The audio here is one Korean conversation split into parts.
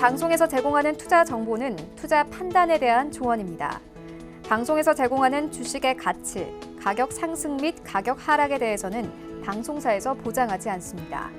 방송에서 제공하는 투자 정보는 투자 판단에 대한 조언입니다. 방송에서 제공하는 주식의 가치, 가격 상승 및 가격 하락에 대해서는 방송사에서 보장하지 않습니다.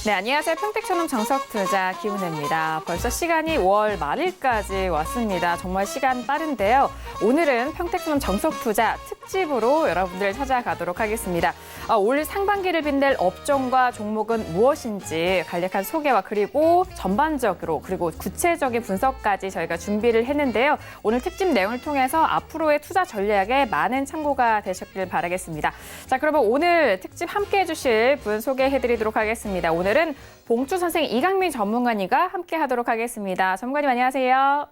네, 안녕하세요. 평택천홈 정석투자 김은혜입니다. 벌써 시간이 5월 말일까지 왔습니다. 정말 시간 빠른데요. 오늘은 평택천홈 정석투자 특집으로 여러분들 찾아가도록 하겠습니다. 올 상반기를 빛낼 업종과 종목은 무엇인지 간략한 소개와 그리고 전반적으로 그리고 구체적인 분석까지 저희가 준비를 했는데요. 오늘 특집 내용을 통해서 앞으로의 투자 전략에 많은 참고가 되셨길 바라겠습니다. 자, 그러면 오늘 특집 함께해 주실 분 소개해드리도록 하겠습니다. 오늘은 봉투 선생 이강민 전문가님과 함께 하도록 하겠습니다. 전문가님 안녕하세요.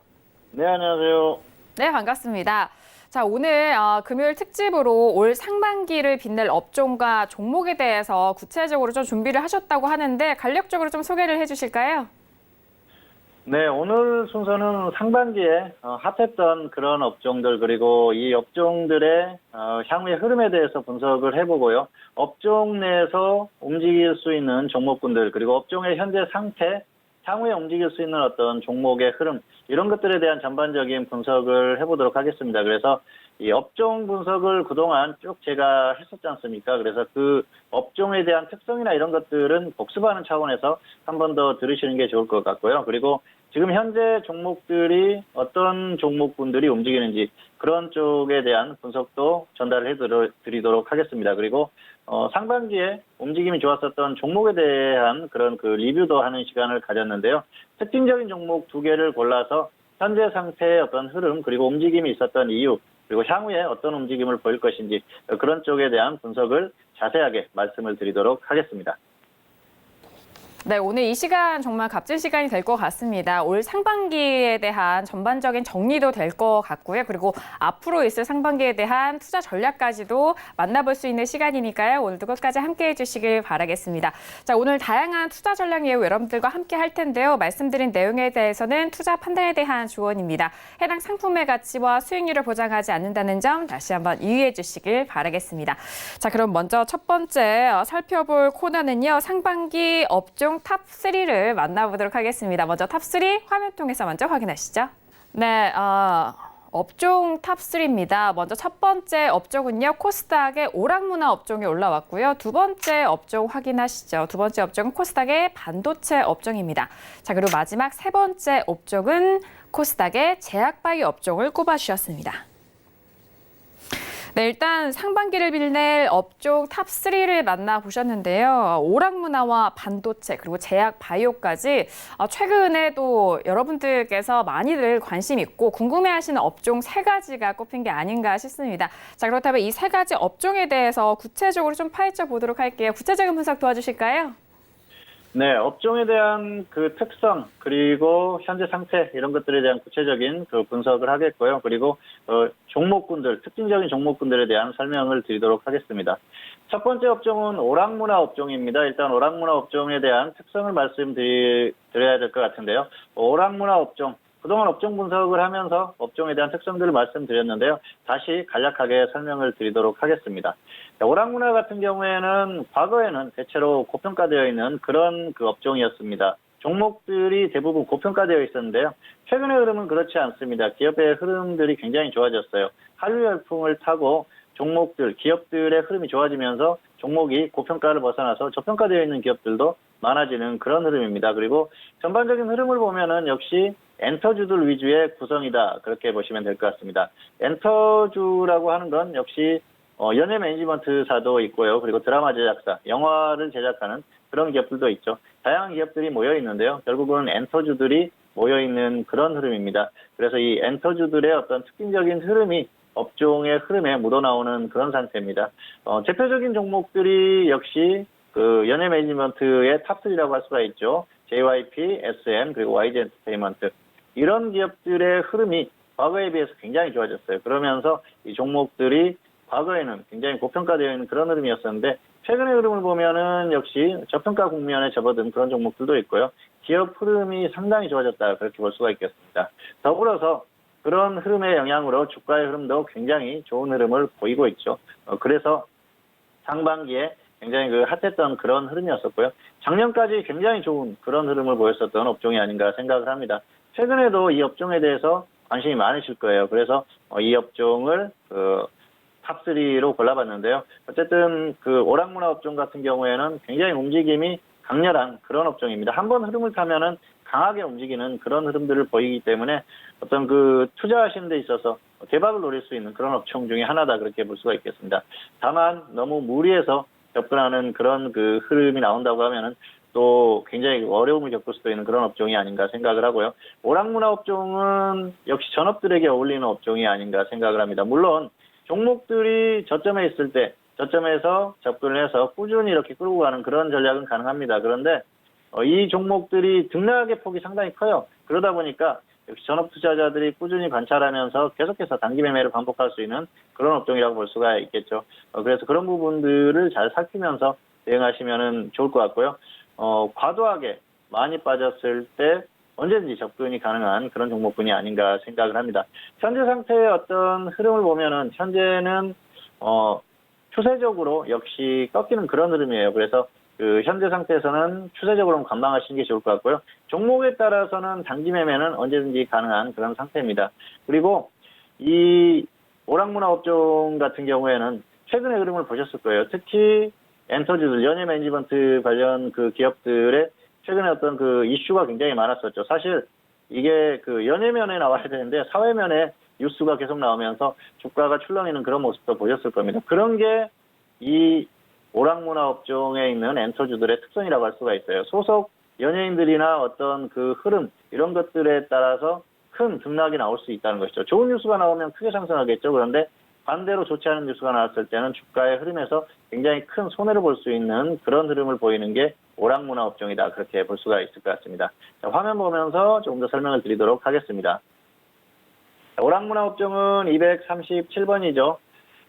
네, 안녕하세요. 네, 반갑습니다. 자, 오늘 금요일 특집으로 올 상반기를 빛낼 업종과 종목에 대해서 구체적으로 좀 준비를 하셨다고 하는데 간략적으로 좀 소개를 해주실까요? 네, 오늘 순서는 상반기에 핫했던 그런 업종들 그리고 이 업종들의 향후의 흐름에 대해서 분석을 해보고요. 업종 내에서 움직일 수 있는 종목군들 그리고 업종의 현재 상태, 향후에 움직일 수 있는 어떤 종목의 흐름 이런 것들에 대한 전반적인 분석을 해보도록 하겠습니다. 그래서 이 업종 분석을 그동안 쭉 제가 했었지 않습니까? 그래서 그 업종에 대한 특성이나 이런 것들은 복습하는 차원에서 한 번 더 들으시는 게 좋을 것 같고요. 그리고 지금 현재 종목들이 어떤 종목군들이 움직이는지 그런 쪽에 대한 분석도 전달해 드리도록 하겠습니다. 그리고 상반기에 움직임이 좋았었던 종목에 대한 그런 그 리뷰도 하는 시간을 가졌는데요. 특징적인 종목 2개를 골라서 현재 상태의 어떤 흐름 그리고 움직임이 있었던 이유 그리고 향후에 어떤 움직임을 보일 것인지 그런 쪽에 대한 분석을 자세하게 말씀을 드리도록 하겠습니다. 네, 오늘 이 시간 정말 값진 시간이 될 것 같습니다. 올 상반기에 대한 전반적인 정리도 될 것 같고요. 그리고 앞으로 있을 상반기에 대한 투자 전략까지도 만나볼 수 있는 시간이니까요. 오늘도 끝까지 함께해 주시길 바라겠습니다. 자, 오늘 다양한 투자 전략 내용 여러분들과 함께 할 텐데요. 말씀드린 내용에 대해서는 투자 판단에 대한 조언입니다. 해당 상품의 가치와 수익률을 보장하지 않는다는 점 다시 한번 유의해 주시길 바라겠습니다. 자, 그럼 먼저 첫 번째 살펴볼 코너는요. 상반기 업종 탑3를 만나보도록 하겠습니다. 먼저 탑3 화면 통해서 먼저 확인하시죠. 네, 업종 탑3입니다. 먼저 첫 번째 업종은요. 코스닥의 오락문화 업종이 올라왔고요. 두 번째 업종 확인하시죠. 두 번째 업종은 코스닥의 반도체 업종입니다. 자, 그리고 마지막 세 번째 업종은 코스닥의 제약바이오 업종을 꼽아주셨습니다. 네, 일단 상반기를 빛낼 업종 탑3를 만나보셨는데요. 오락문화와 반도체 그리고 제약바이오까지 최근에 또 여러분들께서 많이들 관심 있고 궁금해하시는 업종 3가지가 꼽힌 게 아닌가 싶습니다. 자, 그렇다면 이 3가지 업종에 대해서 구체적으로 좀 파헤쳐 보도록 할게요. 구체적인 분석 도와주실까요? 네, 업종에 대한 그 특성 그리고 현재 상태 이런 것들에 대한 구체적인 그 분석을 하겠고요. 그리고 종목군들, 특징적인 종목군들에 대한 설명을 드리도록 하겠습니다. 첫 번째 업종은 오락문화 업종입니다. 일단 오락문화 업종에 대한 특성을 말씀드려야 될 것 같은데요. 오락문화 업종, 그동안 업종 분석을 하면서 업종에 대한 특성들을 말씀드렸는데요. 다시 간략하게 설명을 드리도록 하겠습니다. 오락문화 같은 경우에는 과거에는 대체로 고평가되어 있는 그런 그 업종이었습니다. 종목들이 대부분 고평가되어 있었는데요. 최근의 흐름은 그렇지 않습니다. 기업의 흐름들이 굉장히 좋아졌어요. 한류 열풍을 타고 종목들, 기업들의 흐름이 좋아지면서 종목이 고평가를 벗어나서 저평가되어 있는 기업들도 많아지는 그런 흐름입니다. 그리고 전반적인 흐름을 보면은 역시 엔터주들 위주의 구성이다. 그렇게 보시면 될 것 같습니다. 엔터주라고 하는 건 역시 연예 매니지먼트사도 있고요. 그리고 드라마 제작사, 영화를 제작하는 그런 기업들도 있죠. 다양한 기업들이 모여 있는데요. 결국은 엔터주들이 모여 있는 그런 흐름입니다. 그래서 이 엔터주들의 어떤 특징적인 흐름이 업종의 흐름에 묻어나오는 그런 상태입니다. 대표적인 종목들이 역시 그 연예 매니지먼트의 탑3라고 할 수가 있죠. JYP, SM, 그리고 YG 엔터테인먼트. 이런 기업들의 흐름이 과거에 비해서 굉장히 좋아졌어요. 그러면서 이 종목들이 과거에는 굉장히 고평가되어 있는 그런 흐름이었었는데 최근의 흐름을 보면은 역시 저평가 국면에 접어든 그런 종목들도 있고요. 기업 흐름이 상당히 좋아졌다. 그렇게 볼 수가 있겠습니다. 더불어서 그런 흐름의 영향으로 주가의 흐름도 굉장히 좋은 흐름을 보이고 있죠. 그래서 상반기에 굉장히 그 핫했던 그런 흐름이었었고요. 작년까지 굉장히 좋은 그런 흐름을 보였었던 업종이 아닌가 생각을 합니다. 최근에도 이 업종에 대해서 관심이 많으실 거예요. 그래서 이 업종을 탑3로 골라봤는데요. 어쨌든 그 오락문화 업종 같은 경우에는 굉장히 움직임이 강렬한 그런 업종입니다. 한번 흐름을 타면은 강하게 움직이는 그런 흐름들을 보이기 때문에 어떤 그 투자하시는 데 있어서 대박을 노릴 수 있는 그런 업종 중에 하나다 그렇게 볼 수가 있겠습니다. 다만 너무 무리해서 접근하는 그런 그 흐름이 나온다고 하면은 또 굉장히 어려움을 겪을 수도 있는 그런 업종이 아닌가 생각을 하고요. 오락문화 업종은 역시 전업들에게 어울리는 업종이 아닌가 생각을 합니다. 물론 종목들이 저점에 있을 때 저점에서 접근을 해서 꾸준히 이렇게 끌고 가는 그런 전략은 가능합니다. 그런데 이 종목들이 등락의 폭이 상당히 커요. 그러다 보니까 역시 전업 투자자들이 꾸준히 관찰하면서 계속해서 단기 매매를 반복할 수 있는 그런 업종이라고 볼 수가 있겠죠. 그래서 그런 부분들을 잘 살피면서 대응하시면 좋을 것 같고요. 과도하게 많이 빠졌을 때 언제든지 접근이 가능한 그런 종목군이 아닌가 생각을 합니다. 현재 상태의 어떤 흐름을 보면은 현재는 추세적으로 역시 꺾이는 그런 흐름이에요. 그래서 그 현재 상태에서는 추세적으로 관망하시는 게 좋을 것 같고요. 종목에 따라서는 단기 매매는 언제든지 가능한 그런 상태입니다. 그리고 이 오락문화 업종 같은 경우에는 최근의 흐름을 보셨을 거예요. 특히 엔터주들, 연예 매니지먼트 관련 그 기업들의 최근에 어떤 그 이슈가 굉장히 많았었죠. 사실 이게 그 연예면에 나와야 되는데 사회면에 뉴스가 계속 나오면서 주가가 출렁이는 그런 모습도 보셨을 겁니다. 그런 게 이 오락문화 업종에 있는 엔터주들의 특성이라고 할 수가 있어요. 소속 연예인들이나 어떤 그 흐름 이런 것들에 따라서 큰 등락이 나올 수 있다는 것이죠. 좋은 뉴스가 나오면 크게 상승하겠죠. 그런데 반대로 좋지 않은 뉴스가 나왔을 때는 주가의 흐름에서 굉장히 큰 손해를 볼 수 있는 그런 흐름을 보이는 게 오락문화 업종이다. 그렇게 볼 수가 있을 것 같습니다. 자, 화면 보면서 조금 더 설명을 드리도록 하겠습니다. 자, 오락문화 업종은 237번이죠.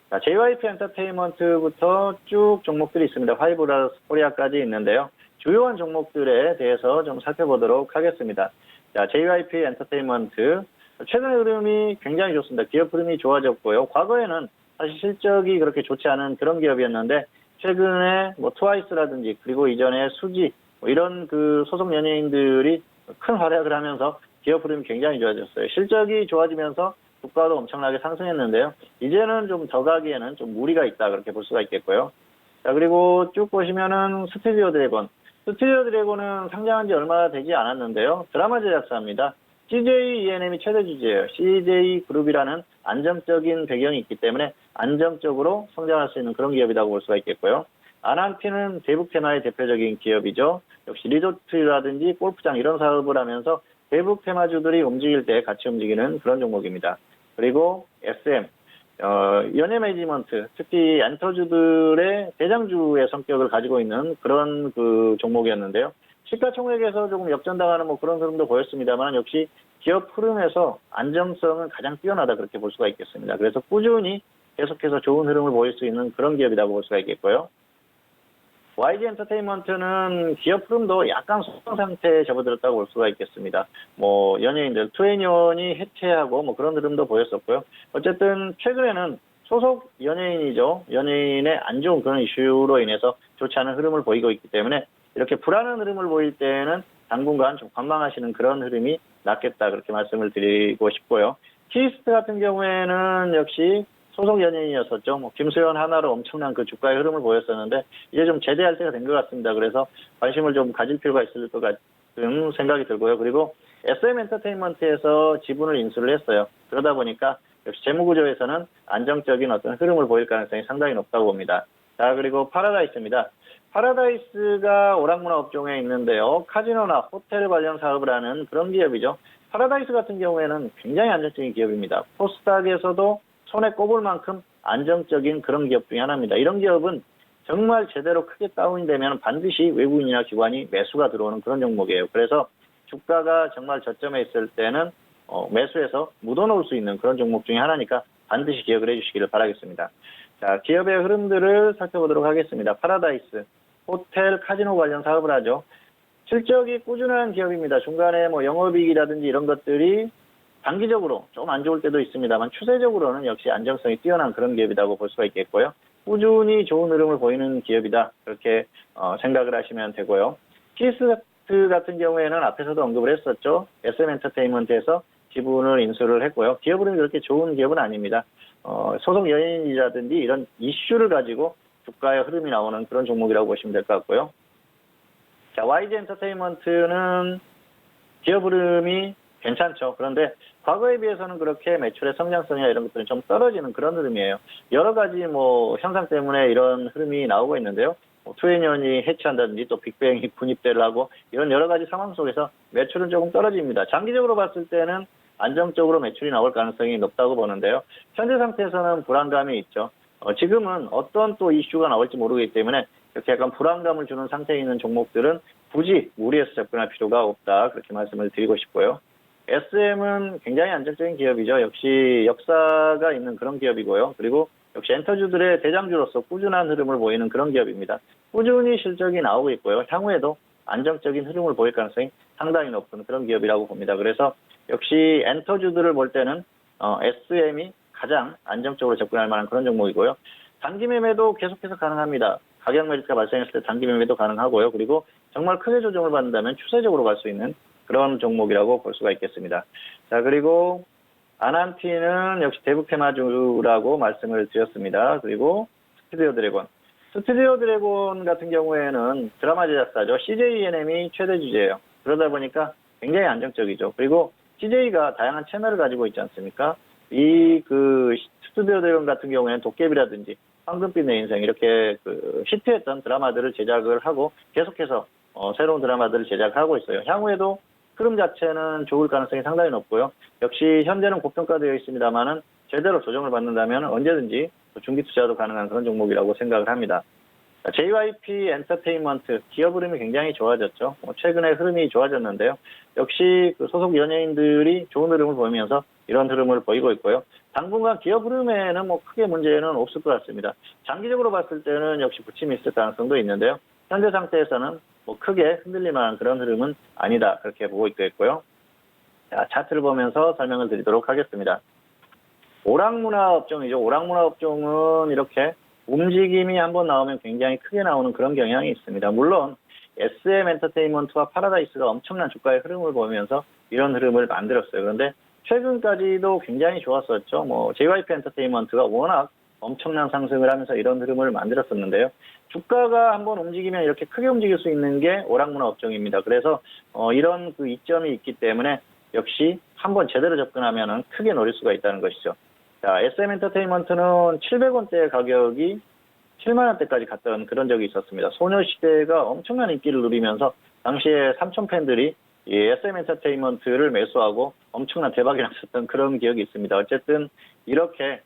자, JYP 엔터테인먼트부터 쭉 종목들이 있습니다. 화이브라스 코리아까지 있는데요. 주요한 종목들에 대해서 좀 살펴보도록 하겠습니다. 자, JYP 엔터테인먼트. 최근의 흐름이 굉장히 좋습니다. 기업 흐름이 좋아졌고요. 과거에는 사실 실적이 그렇게 좋지 않은 그런 기업이었는데, 최근에 뭐 트와이스라든지, 그리고 이전에 수지, 뭐 이런 그 소속 연예인들이 큰 활약을 하면서 기업 흐름이 굉장히 좋아졌어요. 실적이 좋아지면서 주가도 엄청나게 상승했는데요. 이제는 좀 더 가기에는 좀 무리가 있다. 그렇게 볼 수가 있겠고요. 자, 그리고 쭉 보시면은 스튜디오 드래곤. 스튜디오 드래곤은 상장한 지 얼마 되지 않았는데요. 드라마 제작사입니다. CJ ENM이 최대 주주예요. CJ 그룹이라는 안정적인 배경이 있기 때문에 안정적으로 성장할 수 있는 그런 기업이라고 볼 수가 있겠고요. 아난티는 대북 테마의 대표적인 기업이죠. 역시 리조트라든지 골프장 이런 사업을 하면서 대북 테마주들이 움직일 때 같이 움직이는 그런 종목입니다. 그리고 SM, 연예 매니지먼트, 특히 엔터주들의 대장주의 성격을 가지고 있는 그런 그 종목이었는데요. 시가총액에서 조금 역전당하는 뭐 그런 흐름도 보였습니다만 역시 기업 흐름에서 안정성은 가장 뛰어나다 그렇게 볼 수가 있겠습니다. 그래서 꾸준히 계속해서 좋은 흐름을 보일 수 있는 그런 기업이라고 볼 수가 있겠고요. YG 엔터테인먼트는 기업 흐름도 약간 소강 상태에 접어들었다고 볼 수가 있겠습니다. 뭐 연예인들, 투애니원이 해체하고 뭐 그런 흐름도 보였었고요. 어쨌든 최근에는 소속 연예인이죠. 연예인의 안 좋은 그런 이슈로 인해서 좋지 않은 흐름을 보이고 있기 때문에 이렇게 불안한 흐름을 보일 때는 당분간 좀 관망하시는 그런 흐름이 낫겠다 그렇게 말씀을 드리고 싶고요. 키스트 같은 경우에는 역시 소속 연예인이었었죠. 뭐 김수현 하나로 엄청난 그 주가의 흐름을 보였었는데 이제 좀 제대할 때가 된 것 같습니다. 그래서 관심을 좀 가질 필요가 있을 것 같은 생각이 들고요. 그리고 SM 엔터테인먼트에서 지분을 인수를 했어요. 그러다 보니까 역시 재무구조에서는 안정적인 어떤 흐름을 보일 가능성이 상당히 높다고 봅니다. 자, 그리고 파라다이스입니다. 파라다이스가 오락문화 업종에 있는데요. 카지노나 호텔 관련 사업을 하는 그런 기업이죠. 파라다이스 같은 경우에는 굉장히 안정적인 기업입니다. 코스닥에서도 손에 꼽을 만큼 안정적인 그런 기업 중에 하나입니다. 이런 기업은 정말 제대로 크게 다운이 되면 반드시 외국인이나 기관이 매수가 들어오는 그런 종목이에요. 그래서 주가가 정말 저점에 있을 때는 매수해서 묻어놓을 수 있는 그런 종목 중에 하나니까 반드시 기억을 해주시기를 바라겠습니다. 자, 기업의 흐름들을 살펴보도록 하겠습니다. 파라다이스, 호텔, 카지노 관련 사업을 하죠. 실적이 꾸준한 기업입니다. 중간에 뭐 영업이익이라든지 이런 것들이 단기적으로 좀 안 좋을 때도 있습니다만 추세적으로는 역시 안정성이 뛰어난 그런 기업이라고 볼 수가 있겠고요. 꾸준히 좋은 흐름을 보이는 기업이다. 그렇게 생각을 하시면 되고요. 키스트 같은 경우에는 앞에서도 언급을 했었죠. SM엔터테인먼트에서 지분을 인수를 했고요. 기업 흐름이 그렇게 좋은 기업은 아닙니다. 소속 연예인이라든지 이런 이슈를 가지고 주가의 흐름이 나오는 그런 종목이라고 보시면 될 것 같고요. 자, YG 엔터테인먼트는 기업 흐름이 괜찮죠. 그런데 과거에 비해서는 그렇게 매출의 성장성이나 이런 것들은 좀 떨어지는 그런 흐름이에요. 여러 가지 현상 때문에 이런 흐름이 나오고 있는데요. 투애니언이 해체한다든지 또 빅뱅이 분입대를 하고 이런 여러 가지 상황 속에서 매출은 조금 떨어집니다. 장기적으로 봤을 때는 안정적으로 매출이 나올 가능성이 높다고 보는데요. 현재 상태에서는 불안감이 있죠. 지금은 어떤 또 이슈가 나올지 모르기 때문에 이렇게 약간 불안감을 주는 상태에 있는 종목들은 굳이 무리해서 접근할 필요가 없다. 그렇게 말씀을 드리고 싶고요. SM은 굉장히 안정적인 기업이죠. 역시 역사가 있는 그런 기업이고요. 그리고 역시 엔터주들의 대장주로서 꾸준한 흐름을 보이는 그런 기업입니다. 꾸준히 실적이 나오고 있고요. 향후에도 안정적인 흐름을 보일 가능성이 상당히 높은 그런 기업이라고 봅니다. 그래서 역시 엔터주들을 볼 때는 SM이 가장 안정적으로 접근할 만한 그런 종목이고요. 단기 매매도 계속해서 가능합니다. 가격 메리트가 발생했을 때 단기 매매도 가능하고요. 그리고 정말 크게 조정을 받는다면 추세적으로 갈 수 있는 그런 종목이라고 볼 수가 있겠습니다. 자, 그리고 아난티는 역시 대북 테마주라고 말씀을 드렸습니다. 그리고 스튜디오 드래곤. 스튜디오 드래곤 같은 경우에는 드라마 제작사죠. CJENM이 최대 주제예요. 그러다 보니까 굉장히 안정적이죠. 그리고 CJ가 다양한 채널을 가지고 있지 않습니까? 스튜디오 드래곤 같은 경우에는 도깨비라든지 황금빛 내 인생 이렇게 히트했던 드라마들을 제작을 하고 계속해서 새로운 드라마들을 제작하고 있어요. 향후에도 흐름 자체는 좋을 가능성이 상당히 높고요. 역시 현재는 고평가되어 있습니다만은 제대로 조정을 받는다면 언제든지 중기 투자도 가능한 그런 종목이라고 생각을 합니다. JYP 엔터테인먼트 기업 흐름이 굉장히 좋아졌죠. 최근에 흐름이 좋아졌는데요. 역시 소속 연예인들이 좋은 흐름을 보이면서 이런 흐름을 보이고 있고요. 당분간 기업 흐름에는 크게 문제는 없을 것 같습니다. 장기적으로 봤을 때는 역시 부침이 있을 가능성도 있는데요. 현재 상태에서는 크게 흔들릴 만한 그런 흐름은 아니다. 그렇게 보고 있고요. 자, 차트를 보면서 설명을 드리도록 하겠습니다. 오락문화 업종이죠. 오락문화 업종은 이렇게 움직임이 한번 나오면 굉장히 크게 나오는 그런 경향이 있습니다. 물론 SM 엔터테인먼트와 파라다이스가 엄청난 주가의 흐름을 보면서 이런 흐름을 만들었어요. 그런데 최근까지도 굉장히 좋았었죠. JYP 엔터테인먼트가 워낙 엄청난 상승을 하면서 이런 흐름을 만들었었는데요. 주가가 한번 움직이면 이렇게 크게 움직일 수 있는 게 오락문화 업종입니다. 그래서 이런 이점이 있기 때문에 역시 한번 제대로 접근하면 크게 노릴 수가 있다는 것이죠. 자, SM 엔터테인먼트는 700원대 가격이 7만 원대까지 갔던 그런 적이 있었습니다. 소녀시대가 엄청난 인기를 누리면서 당시에 삼촌 팬들이 이 SM 엔터테인먼트를 매수하고 엄청난 대박이 났었던 그런 기억이 있습니다. 어쨌든 이렇게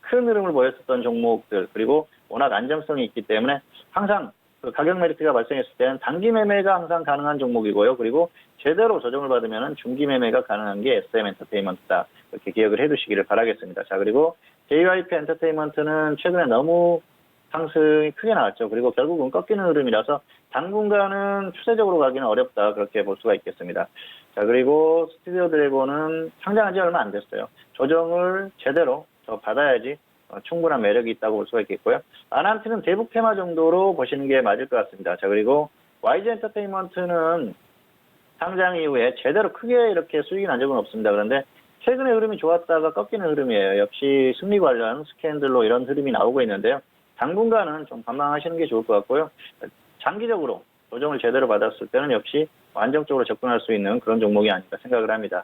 큰 흐름을 보였었던 종목들 그리고 워낙 안정성이 있기 때문에 항상 가격 메리트가 발생했을 때는 단기 매매가 항상 가능한 종목이고요. 그리고 제대로 조정을 받으면 중기 매매가 가능한 게 SM 엔터테인먼트다. 이렇게 기억을 해두시기를 바라겠습니다. 자, 그리고 JYP 엔터테인먼트는 최근에 너무 상승이 크게 나왔죠. 그리고 결국은 꺾이는 흐름이라서 당분간은 추세적으로 가기는 어렵다. 그렇게 볼 수가 있겠습니다. 자, 그리고 스튜디오 드래곤은 상장한 지 얼마 안 됐어요. 조정을 제대로 받아야지 충분한 매력이 있다고 볼 수가 있겠고요. 아난티는 대북 테마 정도로 보시는 게 맞을 것 같습니다. 자, 그리고 YG 엔터테인먼트는 상장 이후에 제대로 크게 이렇게 수익이 난 적은 없습니다. 그런데 최근에 흐름이 좋았다가 꺾이는 흐름이에요. 역시 승리 관련 스캔들로 이런 흐름이 나오고 있는데요. 당분간은 좀 관망하시는 게 좋을 것 같고요. 장기적으로 조정을 제대로 받았을 때는 역시 안정적으로 접근할 수 있는 그런 종목이 아닐까 생각을 합니다.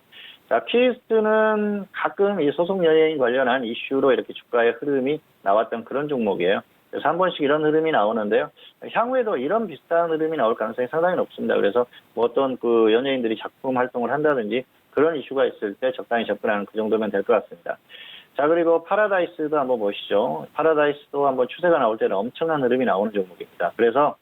자, 키스트는 가끔 이 소속 연예인 관련한 이슈로 이렇게 주가의 흐름이 나왔던 그런 종목이에요. 그래서 한 번씩 이런 흐름이 나오는데요. 향후에도 이런 비슷한 흐름이 나올 가능성이 상당히 높습니다. 그래서 어떤 연예인들이 작품 활동을 한다든지 그런 이슈가 있을 때 적당히 접근하는 그 정도면 될 것 같습니다. 자, 그리고 파라다이스도 한번 보시죠. 파라다이스도 한번 추세가 나올 때는 엄청난 흐름이 나오는 종목입니다. 그래서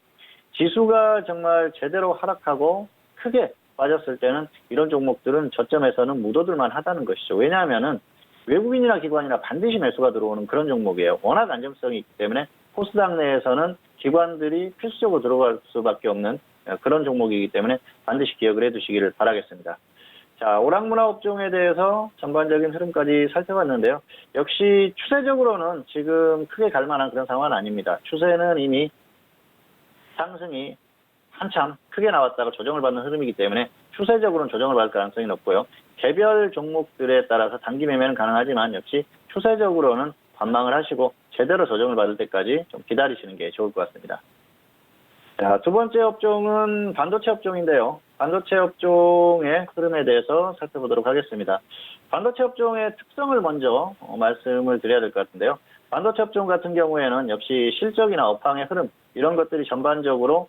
지수가 정말 제대로 하락하고 크게 빠졌을 때는 이런 종목들은 저점에서는 묻어둘만 하다는 것이죠. 왜냐하면은 외국인이나 기관이나 반드시 매수가 들어오는 그런 종목이에요. 워낙 안정성이 있기 때문에 코스닥 내에서는 기관들이 필수적으로 들어갈 수밖에 없는 그런 종목이기 때문에 반드시 기억을 해두시기를 바라겠습니다. 자, 오락문화 업종에 대해서 전반적인 흐름까지 살펴봤는데요. 역시 추세적으로는 지금 크게 갈 만한 그런 상황은 아닙니다. 추세는 이미 상승이 한참 크게 나왔다가 조정을 받는 흐름이기 때문에 추세적으로는 조정을 받을 가능성이 높고요. 개별 종목들에 따라서 단기 매매는 가능하지만 역시 추세적으로는 관망을 하시고 제대로 조정을 받을 때까지 좀 기다리시는 게 좋을 것 같습니다. 자, 두 번째 업종은 반도체 업종인데요. 반도체 업종의 흐름에 대해서 살펴보도록 하겠습니다. 반도체 업종의 특성을 먼저 말씀을 드려야 될 것 같은데요. 반도체 업종 같은 경우에는 역시 실적이나 업황의 흐름 이런 것들이 전반적으로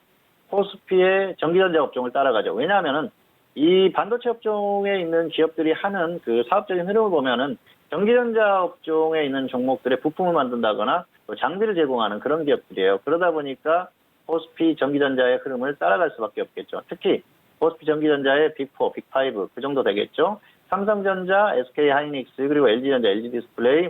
코스피의 전기전자 업종을 따라가죠. 왜냐하면은 이 반도체 업종에 있는 기업들이 하는 그 사업적인 흐름을 보면은 전기전자 업종에 있는 종목들의 부품을 만든다거나 또 장비를 제공하는 그런 기업들이에요. 그러다 보니까 코스피 전기전자의 흐름을 따라갈 수밖에 없겠죠. 특히 코스피 전기전자의 빅4, 빅5 그 정도 되겠죠. 삼성전자, SK하이닉스 그리고 LG전자, LG디스플레이,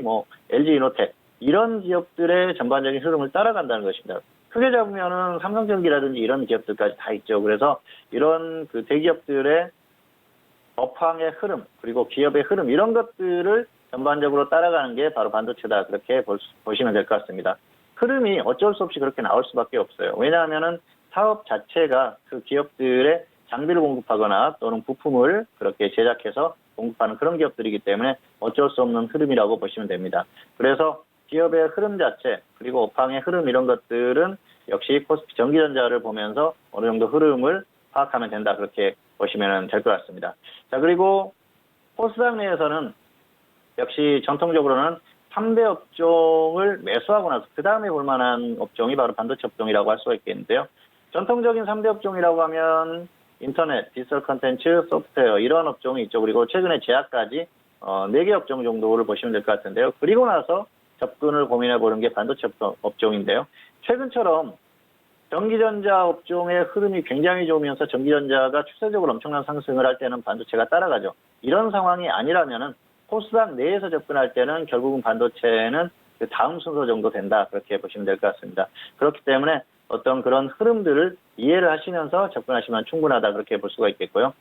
LG이노텍 이런 기업들의 전반적인 흐름을 따라간다는 것입니다. 크게 잡으면은 삼성전기라든지 이런 기업들까지 다 있죠. 그래서 이런 그 대기업들의 업황의 흐름 그리고 기업의 흐름 이런 것들을 전반적으로 따라가는 게 바로 반도체다 그렇게 보시면 될 것 같습니다. 흐름이 어쩔 수 없이 그렇게 나올 수밖에 없어요. 왜냐하면은 사업 자체가 그 기업들의 장비를 공급하거나 또는 부품을 그렇게 제작해서 공급하는 그런 기업들이기 때문에 어쩔 수 없는 흐름이라고 보시면 됩니다. 그래서 기업의 흐름 자체 그리고 업황의 흐름 이런 것들은 역시 코스피 전기전자를 보면서 어느 정도 흐름을 파악하면 된다 그렇게 보시면 될 것 같습니다. 자, 그리고 코스닥 내에서는 역시 전통적으로는 3대 업종을 매수하고 나서 그 다음에 볼 만한 업종이 바로 반도체 업종이라고 할 수가 있겠는데요. 전통적인 3대 업종이라고 하면 인터넷, 디지털 컨텐츠, 소프트웨어 이런 업종이 있죠. 그리고 최근에 제약까지 4개 업종 정도를 보시면 될 것 같은데요. 그리고 나서 접근을 고민해 보는 게 반도체 업종인데요. 최근처럼 전기전자 업종의 흐름이 굉장히 좋으면서 전기전자가 추세적으로 엄청난 상승을 할 때는 반도체가 따라가죠. 이런 상황이 아니라면은 코스닥 내에서 접근할 때는 결국은 반도체는 그 다음 순서 정도 된다 그렇게 보시면 될 것 같습니다. 그렇기 때문에 어떤 그런 흐름들을 이해를 하시면서 접근하시면 충분하다 그렇게 볼 수가 있겠고요.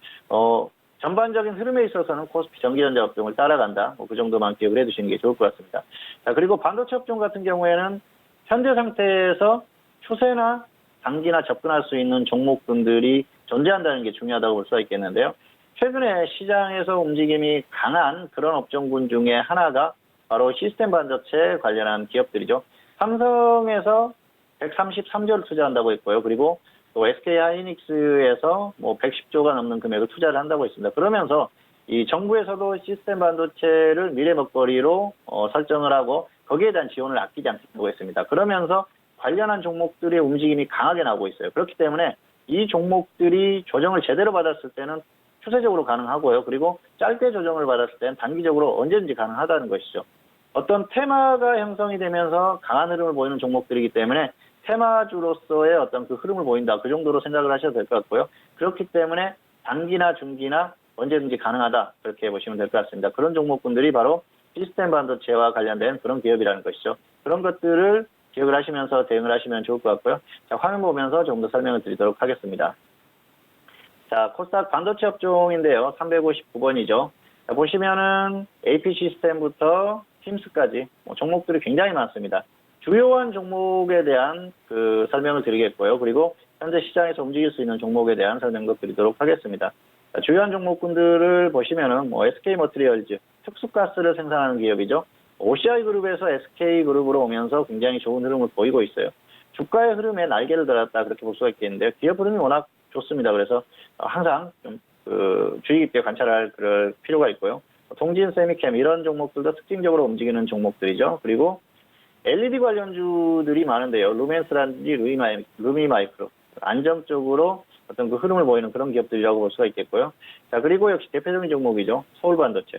전반적인 흐름에 있어서는 코스피 전기전자 업종을 따라간다. 그 정도만 기억을 해두시는 게 좋을 것 같습니다. 자, 그리고 반도체 업종 같은 경우에는 현재 상태에서 추세나 단기나 접근할 수 있는 종목군들이 존재한다는 게 중요하다고 볼 수가 있겠는데요. 최근에 시장에서 움직임이 강한 그런 업종군 중에 하나가 바로 시스템 반도체 관련한 기업들이죠. 삼성에서 133조를 투자한다고 했고요. 그리고 또 SK하이닉스에서 110조가 넘는 금액을 투자를 한다고 했습니다. 그러면서 이 정부에서도 시스템 반도체를 미래 먹거리로 설정을 하고 거기에 대한 지원을 아끼지 않겠다고 했습니다. 그러면서 관련한 종목들의 움직임이 강하게 나오고 있어요. 그렇기 때문에 이 종목들이 조정을 제대로 받았을 때는 추세적으로 가능하고요. 그리고 짧게 조정을 받았을 때는 단기적으로 언제든지 가능하다는 것이죠. 어떤 테마가 형성이 되면서 강한 흐름을 보이는 종목들이기 때문에 테마주로서의 어떤 그 흐름을 보인다. 그 정도로 생각을 하셔도 될 것 같고요. 그렇기 때문에 단기나 중기나 언제든지 가능하다. 그렇게 보시면 될 것 같습니다. 그런 종목군들이 바로 시스템 반도체와 관련된 그런 기업이라는 것이죠. 그런 것들을 기억을 하시면서 대응을 하시면 좋을 것 같고요. 자, 화면 보면서 조금 더 설명을 드리도록 하겠습니다. 자, 코스닥 반도체 업종인데요. 359번이죠. 자, 보시면은 AP 시스템부터 팀스까지 종목들이 굉장히 많습니다. 주요한 종목에 대한 그 설명을 드리겠고요. 그리고 현재 시장에서 움직일 수 있는 종목에 대한 설명도 드리도록 하겠습니다. 자, 주요한 종목군들을 보시면은 SK머티리얼즈, 특수가스를 생산하는 기업이죠. OCI그룹에서 SK그룹으로 오면서 굉장히 좋은 흐름을 보이고 있어요. 주가의 흐름에 날개를 달았다 그렇게 볼 수가 있겠는데요. 기업 흐름이 워낙 좋습니다. 그래서 항상 좀 주의 깊게 관찰할 그럴 필요가 있고요. 동진 세미캠 이런 종목들도 특징적으로 움직이는 종목들이죠. 그리고 LED 관련주들이 많은데요. 루멘스라든지 루미마이크로 안정적으로 어떤 그 흐름을 보이는 그런 기업들이라고 볼 수가 있겠고요. 자, 그리고 역시 대표적인 종목이죠. 서울반도체.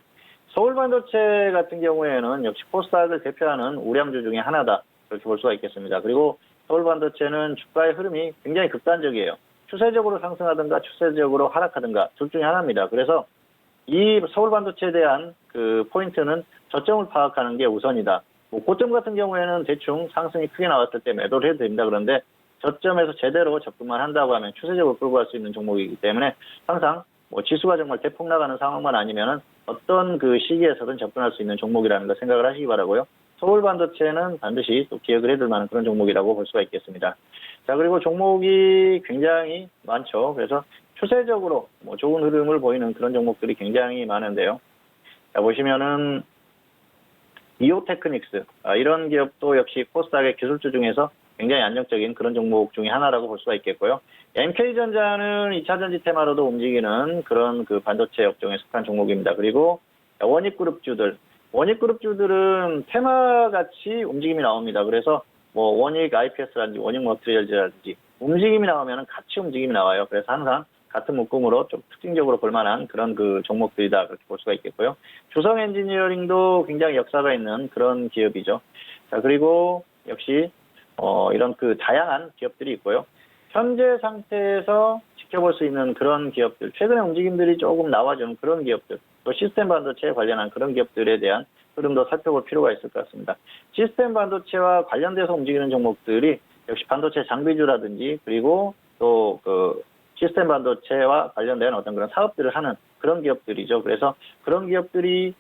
서울반도체 같은 경우에는 역시 코스닥을 대표하는 우량주 중에 하나다. 그렇게 볼 수가 있겠습니다. 그리고 서울반도체는 주가의 흐름이 굉장히 극단적이에요. 추세적으로 상승하든가 추세적으로 하락하든가 둘 중에 하나입니다. 그래서 이 서울반도체에 대한 그 포인트는 저점을 파악하는 게 우선이다. 고점 같은 경우에는 대충 상승이 크게 나왔을 때 매도를 해도 됩니다. 그런데 저점에서 제대로 접근만 한다고 하면 추세적으로 끌고 갈 수 있는 종목이기 때문에 항상 뭐 지수가 정말 대폭 나가는 상황만 아니면은 어떤 그 시기에서든 접근할 수 있는 종목이라는 거 생각을 하시기 바라고요. 서울 반도체는 반드시 또 기억을 해둘 만한 그런 종목이라고 볼 수가 있겠습니다. 자, 그리고 종목이 굉장히 많죠. 그래서 추세적으로 뭐 좋은 흐름을 보이는 그런 종목들이 굉장히 많은데요. 자, 보시면은 이오테크닉스, 이런 기업도 역시 코스닥의 기술주 중에서 굉장히 안정적인 그런 종목 중에 하나라고 볼 수가 있겠고요. MK전자는 2차전지 테마로도 움직이는 그런 그 반도체 업종에 속한 종목입니다. 그리고 원익그룹주들은 테마같이 움직임이 나옵니다. 그래서 뭐 원익 IPS라든지 원익 머티리얼즈라든지 움직임이 나오면 같이 움직임이 나와요. 그래서 항상 같은 묶음으로 좀 특징적으로 볼만한 그런 그 종목들이다 그렇게 볼 수가 있겠고요. 주성 엔지니어링도 굉장히 역사가 있는 그런 기업이죠. 자, 그리고 역시 이런 그 다양한 기업들이 있고요. 현재 상태에서 지켜볼 수 있는 그런 기업들, 최근에 움직임들이 조금 나와주는 그런 기업들, 또 시스템 반도체에 관련한 그런 기업들에 대한 흐름도 살펴볼 필요가 있을 것 같습니다. 시스템 반도체와 관련돼서 움직이는 종목들이 역시 반도체 장비주라든지 그리고 또 그 시스템 반도체와 관련된 어떤 그런 사업들을 하는 그런 기업들이죠. 그래서 그런 기업들이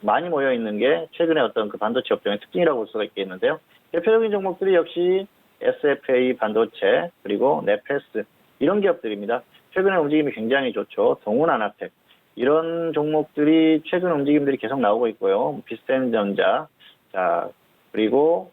많이 모여 있는 게 최근에 어떤 그 반도체 업종의 특징이라고 볼 수가 있겠는데요. 대표적인 종목들이 역시 SFA 반도체 그리고 네페스 이런 기업들입니다. 최근에 움직임이 굉장히 좋죠. 동훈아나텍 이런 종목들이 최근 움직임들이 계속 나오고 있고요. 비스템전자, 자 그리고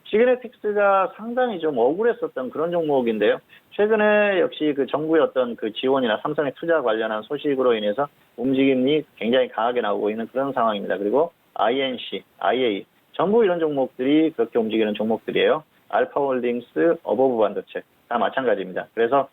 시그네틱스가 상당히 좀 억울했었던 그런 종목인데요. 최근에 역시 그 정부의 어떤 그 지원이나 삼성의 투자 관련한 소식으로 인해서 움직임이 굉장히 강하게 나오고 있는 그런 상황입니다. 그리고 INC, IA 전부 이런 종목들이 그렇게 움직이는 종목들이에요. 알파홀딩스, 어버브 반도체 다 마찬가지입니다. 그래서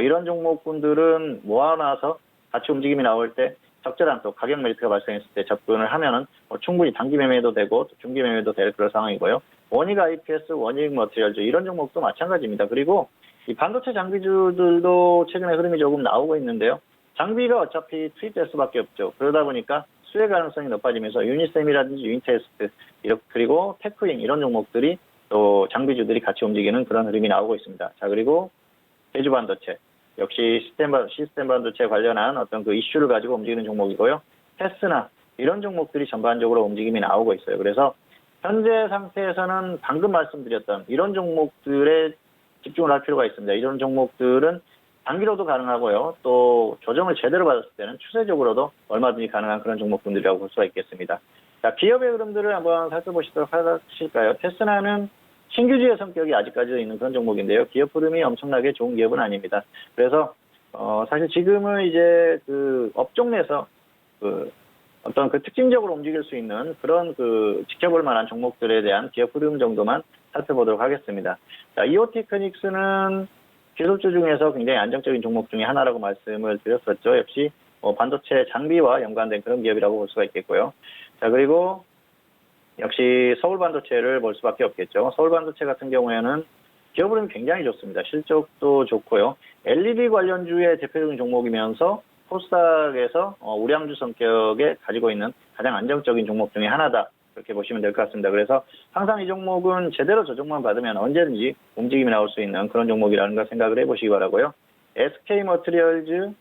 이런 종목군들은 모아놔서 같이 움직임이 나올 때 적절한 또 가격 메리트가 발생했을 때 접근을 하면은 충분히 단기 매매도 되고 또 중기 매매도 될 그런 상황이고요. 원익 IPS, 원익 머티리얼즈 이런 종목도 마찬가지입니다. 그리고 이 반도체 장비주들도 최근에 흐름이 조금 나오고 있는데요. 장비가 어차피 투입될 수밖에 없죠. 그러다 보니까 수혜 가능성이 높아지면서 유니셈이라든지 유니테스트 그리고 테크잉 이런 종목들이 또 장비주들이 같이 움직이는 그런 흐름이 나오고 있습니다. 자, 그리고 제주 반도체 역시 시스템 반도체 관련한 어떤 그 이슈를 가지고 움직이는 종목이고요. 테스나 이런 종목들이 전반적으로 움직임이 나오고 있어요. 그래서 현재 상태에서는 방금 말씀드렸던 이런 종목들에 집중을 할 필요가 있습니다. 이런 종목들은 단기로도 가능하고요. 또 조정을 제대로 받았을 때는 추세적으로도 얼마든지 가능한 그런 종목군들이라고 볼 수가 있겠습니다. 자, 기업의 흐름들을 한번 살펴보시도록 하실까요? 테스나는 신규주의 성격이 아직까지도 있는 그런 종목인데요. 기업 흐름이 엄청나게 좋은 기업은 아닙니다. 그래서 사실 지금은 이제 그 업종 내에서 그 어떤 그 특징적으로 움직일 수 있는 그런 그 지켜볼 만한 종목들에 대한 기업 흐름 정도만 살펴보도록 하겠습니다. 자, 이오테크닉스는 기술주 중에서 굉장히 안정적인 종목 중에 하나라고 말씀을 드렸었죠. 역시 반도체 장비와 연관된 그런 기업이라고 볼 수가 있겠고요. 자, 그리고 역시 서울 반도체를 볼 수밖에 없겠죠. 서울 반도체 같은 경우에는 기업 흐름이 굉장히 좋습니다. 실적도 좋고요. LED 관련주의 대표적인 종목이면서 코스닥에서 우량주 성격에 가지고 있는 가장 안정적인 종목 중에 하나다. 그렇게 보시면 될 것 같습니다. 그래서 항상 이 종목은 제대로 조정만 받으면 언제든지 움직임이 나올 수 있는 그런 종목이라는 걸 생각을 해보시기 바라고요. SK 머티리얼즈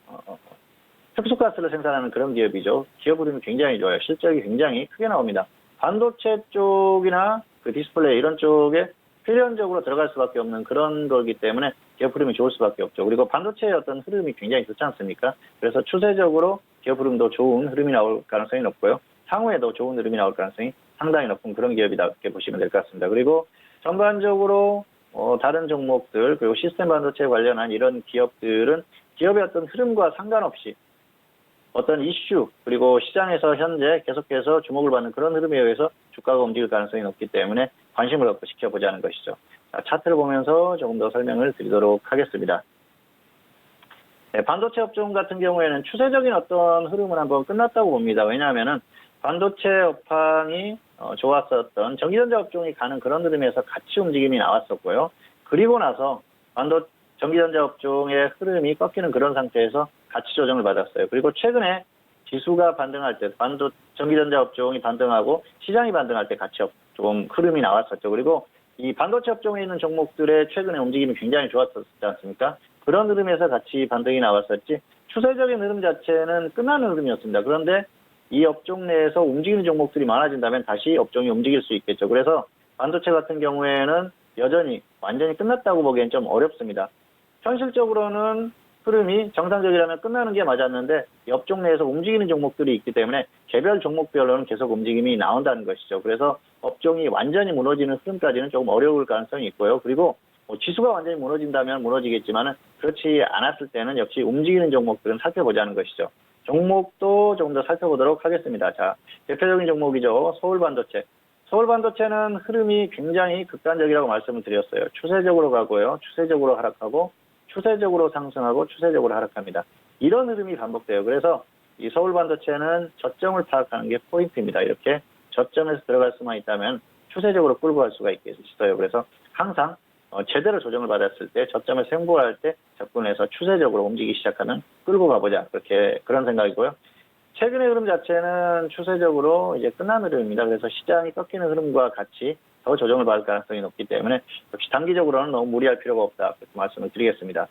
특수가스를 생산하는 그런 기업이죠. 기업 흐름이 굉장히 좋아요. 실적이 굉장히 크게 나옵니다. 반도체 쪽이나 그 디스플레이 이런 쪽에 필연적으로 들어갈 수밖에 없는 그런 거기 때문에 기업 흐름이 좋을 수밖에 없죠. 그리고 반도체의 어떤 흐름이 굉장히 좋지 않습니까? 그래서 추세적으로 기업 흐름도 좋은 흐름이 나올 가능성이 높고요. 향후에도 좋은 흐름이 나올 가능성이 상당히 높은 그런 기업이다 이렇게 보시면 될 것 같습니다. 그리고 전반적으로 다른 종목들 그리고 시스템 반도체에 관련한 이런 기업들은 기업의 어떤 흐름과 상관없이 어떤 이슈 그리고 시장에서 현재 계속해서 주목을 받는 그런 흐름에 의해서 주가가 움직일 가능성이 높기 때문에 관심을 갖고 지켜보자는 것이죠. 자, 차트를 보면서 조금 더 설명을 드리도록 하겠습니다. 네, 반도체 업종 같은 경우에는 추세적인 어떤 흐름은 한번 끝났다고 봅니다. 왜냐하면은 반도체 업황이 좋았었던 전기전자 업종이 가는 그런 흐름에서 같이 움직임이 나왔었고요. 그리고 나서 전기전자 업종의 흐름이 꺾이는 그런 상태에서 같이 조정을 받았어요. 그리고 최근에 지수가 반등할 때, 전기전자 업종이 반등하고 시장이 반등할 때 같이 좀 흐름이 나왔었죠. 그리고 이 반도체 업종에 있는 종목들의 최근에 움직임이 굉장히 좋았었지 않습니까? 그런 흐름에서 같이 반등이 나왔었지 추세적인 흐름 자체는 끝나는 흐름이었습니다. 그런데 이 업종 내에서 움직이는 종목들이 많아진다면 다시 업종이 움직일 수 있겠죠. 그래서 반도체 같은 경우에는 여전히 완전히 끝났다고 보기엔 좀 어렵습니다. 현실적으로는 흐름이 정상적이라면 끝나는 게 맞았는데 이 업종 내에서 움직이는 종목들이 있기 때문에 개별 종목별로는 계속 움직임이 나온다는 것이죠. 그래서 업종이 완전히 무너지는 흐름까지는 조금 어려울 가능성이 있고요. 그리고 뭐 지수가 완전히 무너진다면 무너지겠지만 그렇지 않았을 때는 역시 움직이는 종목들은 살펴보자는 것이죠. 종목도 조금 더 살펴보도록 하겠습니다. 자, 대표적인 종목이죠. 서울반도체. 서울반도체는 흐름이 굉장히 극단적이라고 말씀을 드렸어요. 추세적으로 가고요. 추세적으로 하락하고 추세적으로 상승하고 추세적으로 하락합니다. 이런 흐름이 반복돼요. 그래서 이 서울반도체는 저점을 파악하는 게 포인트입니다. 이렇게 저점에서 들어갈 수만 있다면 추세적으로 끌고 갈 수가 있어요. 그래서 항상 제대로 조정을 받았을 때 저점에서 행보할 때 접근해서 추세적으로 움직이기 시작하면 끌고 가보자. 그런 생각이고요. 최근의 흐름 자체는 추세적으로 이제 끝난 흐름입니다. 그래서 시장이 꺾이는 흐름과 같이 더 조정을 받을 가능성이 높기 때문에 역시 단기적으로는 너무 무리할 필요가 없다. 그렇게 말씀을 드리겠습니다.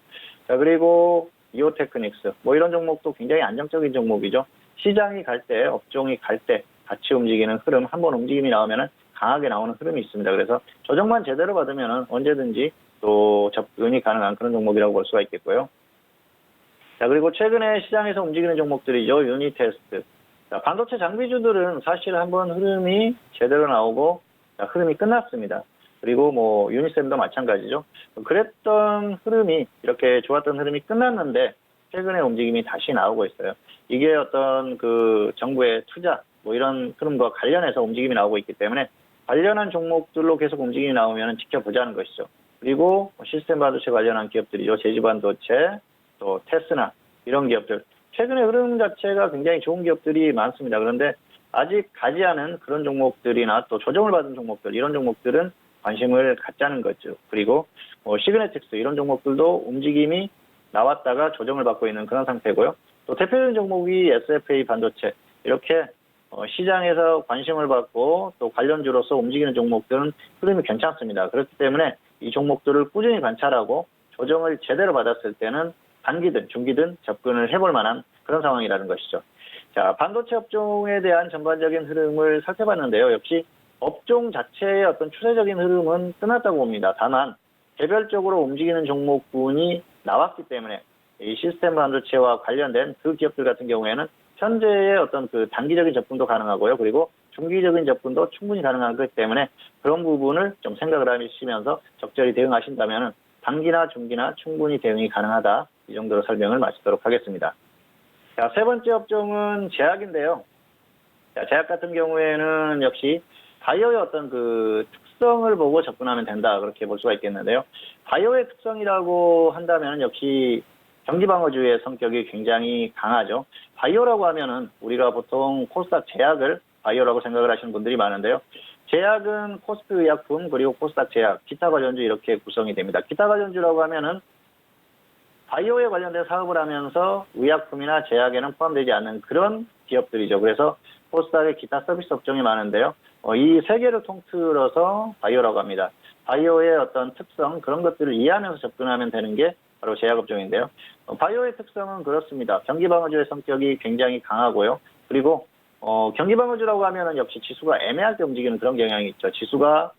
자, 그리고 이오테크닉스. 뭐 이런 종목도 굉장히 안정적인 종목이죠. 시장이 갈 때, 업종이 갈 때 같이 움직이는 흐름, 한번 움직임이 나오면은 강하게 나오는 흐름이 있습니다. 그래서 조정만 제대로 받으면은 언제든지 또 접근이 가능한 그런 종목이라고 볼 수가 있겠고요. 자, 그리고 최근에 시장에서 움직이는 종목들이죠. 유니테스트. 자, 반도체 장비주들은 사실 한번 흐름이 제대로 나오고 자, 흐름이 끝났습니다. 그리고 뭐 유니셈도 마찬가지죠. 그랬던 흐름이 이렇게 좋았던 흐름이 끝났는데 최근에 움직임이 다시 나오고 있어요. 이게 어떤 그 정부의 투자 뭐 이런 흐름과 관련해서 움직임이 나오고 있기 때문에 관련한 종목들로 계속 움직임이 나오면 지켜보자는 것이죠. 그리고 시스템 반도체 관련한 기업들이죠. 제지반도체, 또 테스나 이런 기업들. 최근에 흐름 자체가 굉장히 좋은 기업들이 많습니다. 그런데 아직 가지 않은 그런 종목들이나 또 조정을 받은 종목들 이런 종목들은 관심을 갖자는 거죠. 그리고 시그네틱스 이런 종목들도 움직임이 나왔다가 조정을 받고 있는 그런 상태고요. 또 대표적인 종목이 SFA 반도체 이렇게 시장에서 관심을 받고 또 관련주로서 움직이는 종목들은 흐름이 괜찮습니다. 그렇기 때문에 이 종목들을 꾸준히 관찰하고 조정을 제대로 받았을 때는 단기든 중기든 접근을 해볼 만한 그런 상황이라는 것이죠. 자, 반도체 업종에 대한 전반적인 흐름을 살펴봤는데요. 역시 업종 자체의 어떤 추세적인 흐름은 끝났다고 봅니다. 다만 개별적으로 움직이는 종목군이 나왔기 때문에 이 시스템 반도체와 관련된 그 기업들 같은 경우에는 현재의 어떤 그 단기적인 접근도 가능하고요. 그리고 중기적인 접근도 충분히 가능하기 때문에 그런 부분을 좀 생각을 하시면서 적절히 대응하신다면 단기나 중기나 충분히 대응이 가능하다. 이 정도로 설명을 마치도록 하겠습니다. 자, 세 번째 업종은 제약인데요. 자, 제약 같은 경우에는 역시 바이오의 어떤 그 특성을 보고 접근하면 된다. 그렇게 볼 수가 있겠는데요. 바이오의 특성이라고 한다면 역시 경기방어주의 성격이 굉장히 강하죠. 바이오라고 하면은 우리가 보통 코스닥 제약을 바이오라고 생각을 하시는 분들이 많은데요. 제약은 코스피 의약품 그리고 코스닥 제약, 기타 관련주 이렇게 구성이 됩니다. 기타 관련주라고 하면은 바이오에 관련된 사업을 하면서 의약품이나 제약에는 포함되지 않는 그런 기업들이죠. 그래서 코스닥의 기타 서비스 업종이 많은데요. 이 세 개를 통틀어서 바이오라고 합니다. 바이오의 어떤 특성 그런 것들을 이해하면서 접근하면 되는 게 바로 제약업종인데요. 바이오의 특성은 그렇습니다. 경기방어주의 성격이 굉장히 강하고요. 그리고 경기방어주라고 하면은 역시 지수가 애매하게 움직이는 그런 경향이 있죠. 지수가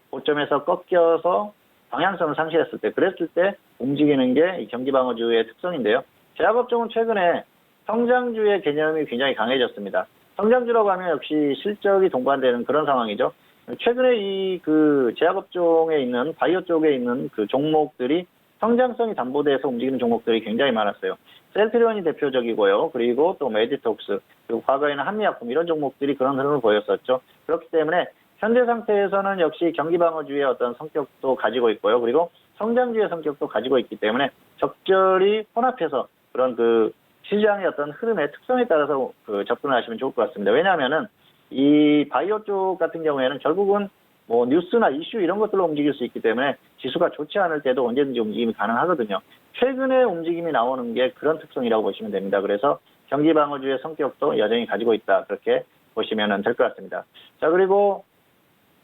고점에서 꺾여서 방향성을 상실했을 때, 그랬을 때 움직이는 게 이 경기방어주의 특성인데요. 제약업종은 최근에 성장주의 개념이 굉장히 강해졌습니다. 성장주라고 하면 역시 실적이 동반되는 그런 상황이죠. 최근에 이 그 제약업종에 있는 바이오 쪽에 있는 그 종목들이 성장성이 담보돼서 움직이는 종목들이 굉장히 많았어요. 셀트리온이 대표적이고요. 그리고 또 메디톡스, 그리고 과거에는 한미약품 이런 종목들이 그런 흐름을 보였었죠. 그렇기 때문에 현재 상태에서는 역시 경기방어주의 어떤 성격도 가지고 있고요. 그리고 성장주의 성격도 가지고 있기 때문에 적절히 혼합해서 그런 그 시장의 어떤 흐름의 특성에 따라서 접근을 하시면 좋을 것 같습니다. 왜냐하면은 이 바이오 쪽 같은 경우에는 결국은 뭐 뉴스나 이슈 이런 것들로 움직일 수 있기 때문에 지수가 좋지 않을 때도 언제든지 움직임이 가능하거든요. 최근에 움직임이 나오는 게 그런 특성이라고 보시면 됩니다. 그래서 경기방어주의 성격도 여전히 가지고 있다. 그렇게 보시면 될 것 같습니다. 자, 그리고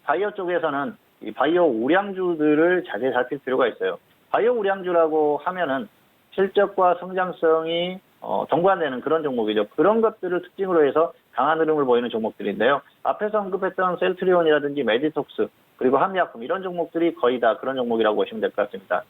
바이오 쪽에서는 이 바이오 우량주들을 자세히 살필 필요가 있어요. 바이오 우량주라고 하면은 실적과 성장성이 동반되는 그런 종목이죠. 그런 것들을 특징으로 해서 강한 흐름을 보이는 종목들인데요. 앞에서 언급했던 셀트리온이라든지 메디톡스 그리고 한미약품 이런 종목들이 거의 다 그런 종목이라고 보시면 될 것 같습니다.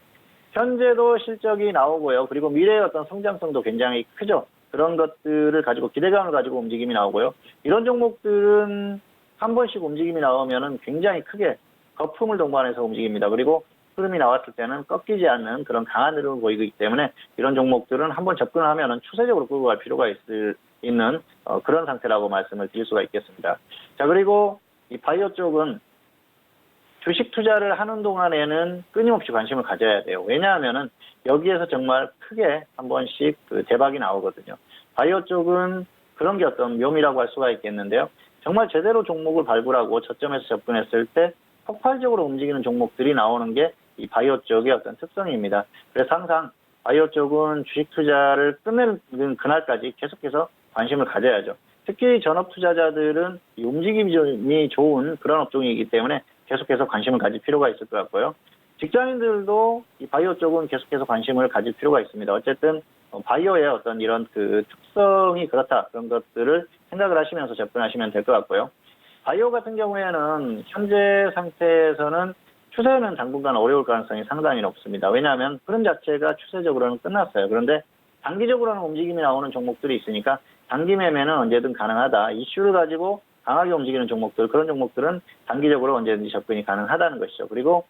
현재도 실적이 나오고요. 그리고 미래의 어떤 성장성도 굉장히 크죠. 그런 것들을 가지고 기대감을 가지고 움직임이 나오고요. 이런 종목들은 한 번씩 움직임이 나오면은 굉장히 크게 거품을 동반해서 움직입니다. 그리고 흐름이 나왔을 때는 꺾이지 않는 그런 강한 흐름을 보이기 때문에 이런 종목들은 한번 접근을 하면은 추세적으로 끌고 갈 필요가 있는 그런 상태라고 말씀을 드릴 수가 있겠습니다. 자, 그리고 이 바이오 쪽은 주식 투자를 하는 동안에는 끊임없이 관심을 가져야 돼요. 왜냐하면은 여기에서 정말 크게 한 번씩 그 대박이 나오거든요. 바이오 쪽은 그런 게 어떤 묘미라고 할 수가 있겠는데요. 정말 제대로 종목을 발굴하고 저점에서 접근했을 때 폭발적으로 움직이는 종목들이 나오는 게 이 바이오 쪽의 어떤 특성입니다. 그래서 항상 바이오 쪽은 주식 투자를 끝내는 그날까지 계속해서 관심을 가져야죠. 특히 전업 투자자들은 이 움직임이 좋은 그런 업종이기 때문에 계속해서 관심을 가질 필요가 있을 것 같고요. 직장인들도 이 바이오 쪽은 계속해서 관심을 가질 필요가 있습니다. 어쨌든 바이오의 어떤 이런 그 특성이 그렇다 그런 것들을 생각을 하시면서 접근하시면 될 것 같고요. 바이오 같은 경우에는 현재 상태에서는 추세는 당분간 어려울 가능성이 상당히 높습니다. 왜냐하면 흐름 자체가 추세적으로는 끝났어요. 그런데 단기적으로는 움직임이 나오는 종목들이 있으니까 단기 매매는 언제든 가능하다. 이슈를 가지고 강하게 움직이는 종목들, 그런 종목들은 단기적으로 언제든지 접근이 가능하다는 것이죠. 그리고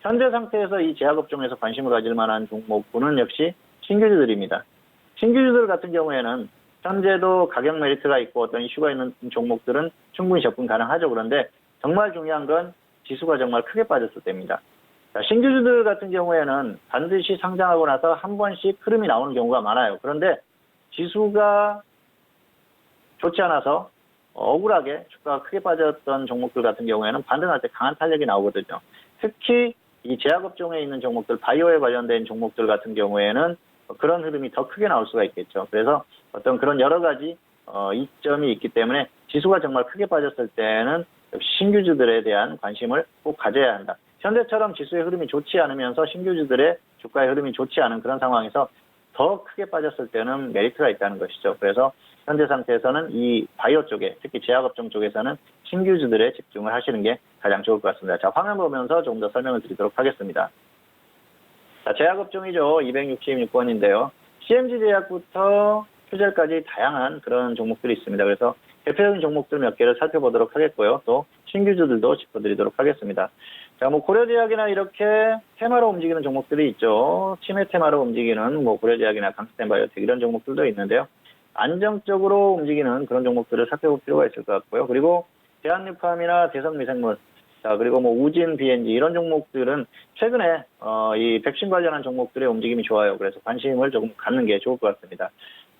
현재 상태에서 이 제약업종에서 관심을 가질 만한 종목군은 역시 신규주들입니다. 신규주들 같은 경우에는 현재도 가격 메리트가 있고 어떤 이슈가 있는 종목들은 충분히 접근 가능하죠. 그런데 정말 중요한 건 지수가 정말 크게 빠졌을 때입니다. 자, 신규주들 같은 경우에는 반드시 상장하고 나서 한 번씩 흐름이 나오는 경우가 많아요. 그런데 지수가 좋지 않아서 억울하게 주가가 크게 빠졌던 종목들 같은 경우에는 반등할 때 강한 탄력이 나오거든요. 특히 이 제약업종에 있는 종목들, 바이오에 관련된 종목들 같은 경우에는 그런 흐름이 더 크게 나올 수가 있겠죠. 그래서 어떤 그런 여러 가지 이점이 있기 때문에 지수가 정말 크게 빠졌을 때는 역시 신규주들에 대한 관심을 꼭 가져야 한다. 현재처럼 지수의 흐름이 좋지 않으면서 신규주들의 주가의 흐름이 좋지 않은 그런 상황에서 더 크게 빠졌을 때는 메리트가 있다는 것이죠. 그래서 현재 상태에서는 이 바이오 쪽에, 특히 제약업종 쪽에서는 신규주들에 집중을 하시는 게 가장 좋을 것 같습니다. 자, 화면 보면서 조금 더 설명을 드리도록 하겠습니다. 자, 제약업종이죠. 266번인데요. CMG제약부터 휴젤까지 다양한 그런 종목들이 있습니다. 그래서 대표적인 종목들 몇 개를 살펴보도록 하겠고요. 또 신규주들도 짚어드리도록 하겠습니다. 자, 뭐 고려제약이나 이렇게 테마로 움직이는 종목들이 있죠. 치매 테마로 움직이는 뭐 고려제약이나 강스텐바이오텍 이런 종목들도 있는데요. 안정적으로 움직이는 그런 종목들을 살펴볼 필요가 있을 것 같고요. 그리고 대한육팜이나 대성미생물, 자, 그리고 뭐 우진, BNG 이런 종목들은 최근에 이 백신 관련한 종목들의 움직임이 좋아요. 그래서 관심을 조금 갖는 게 좋을 것 같습니다.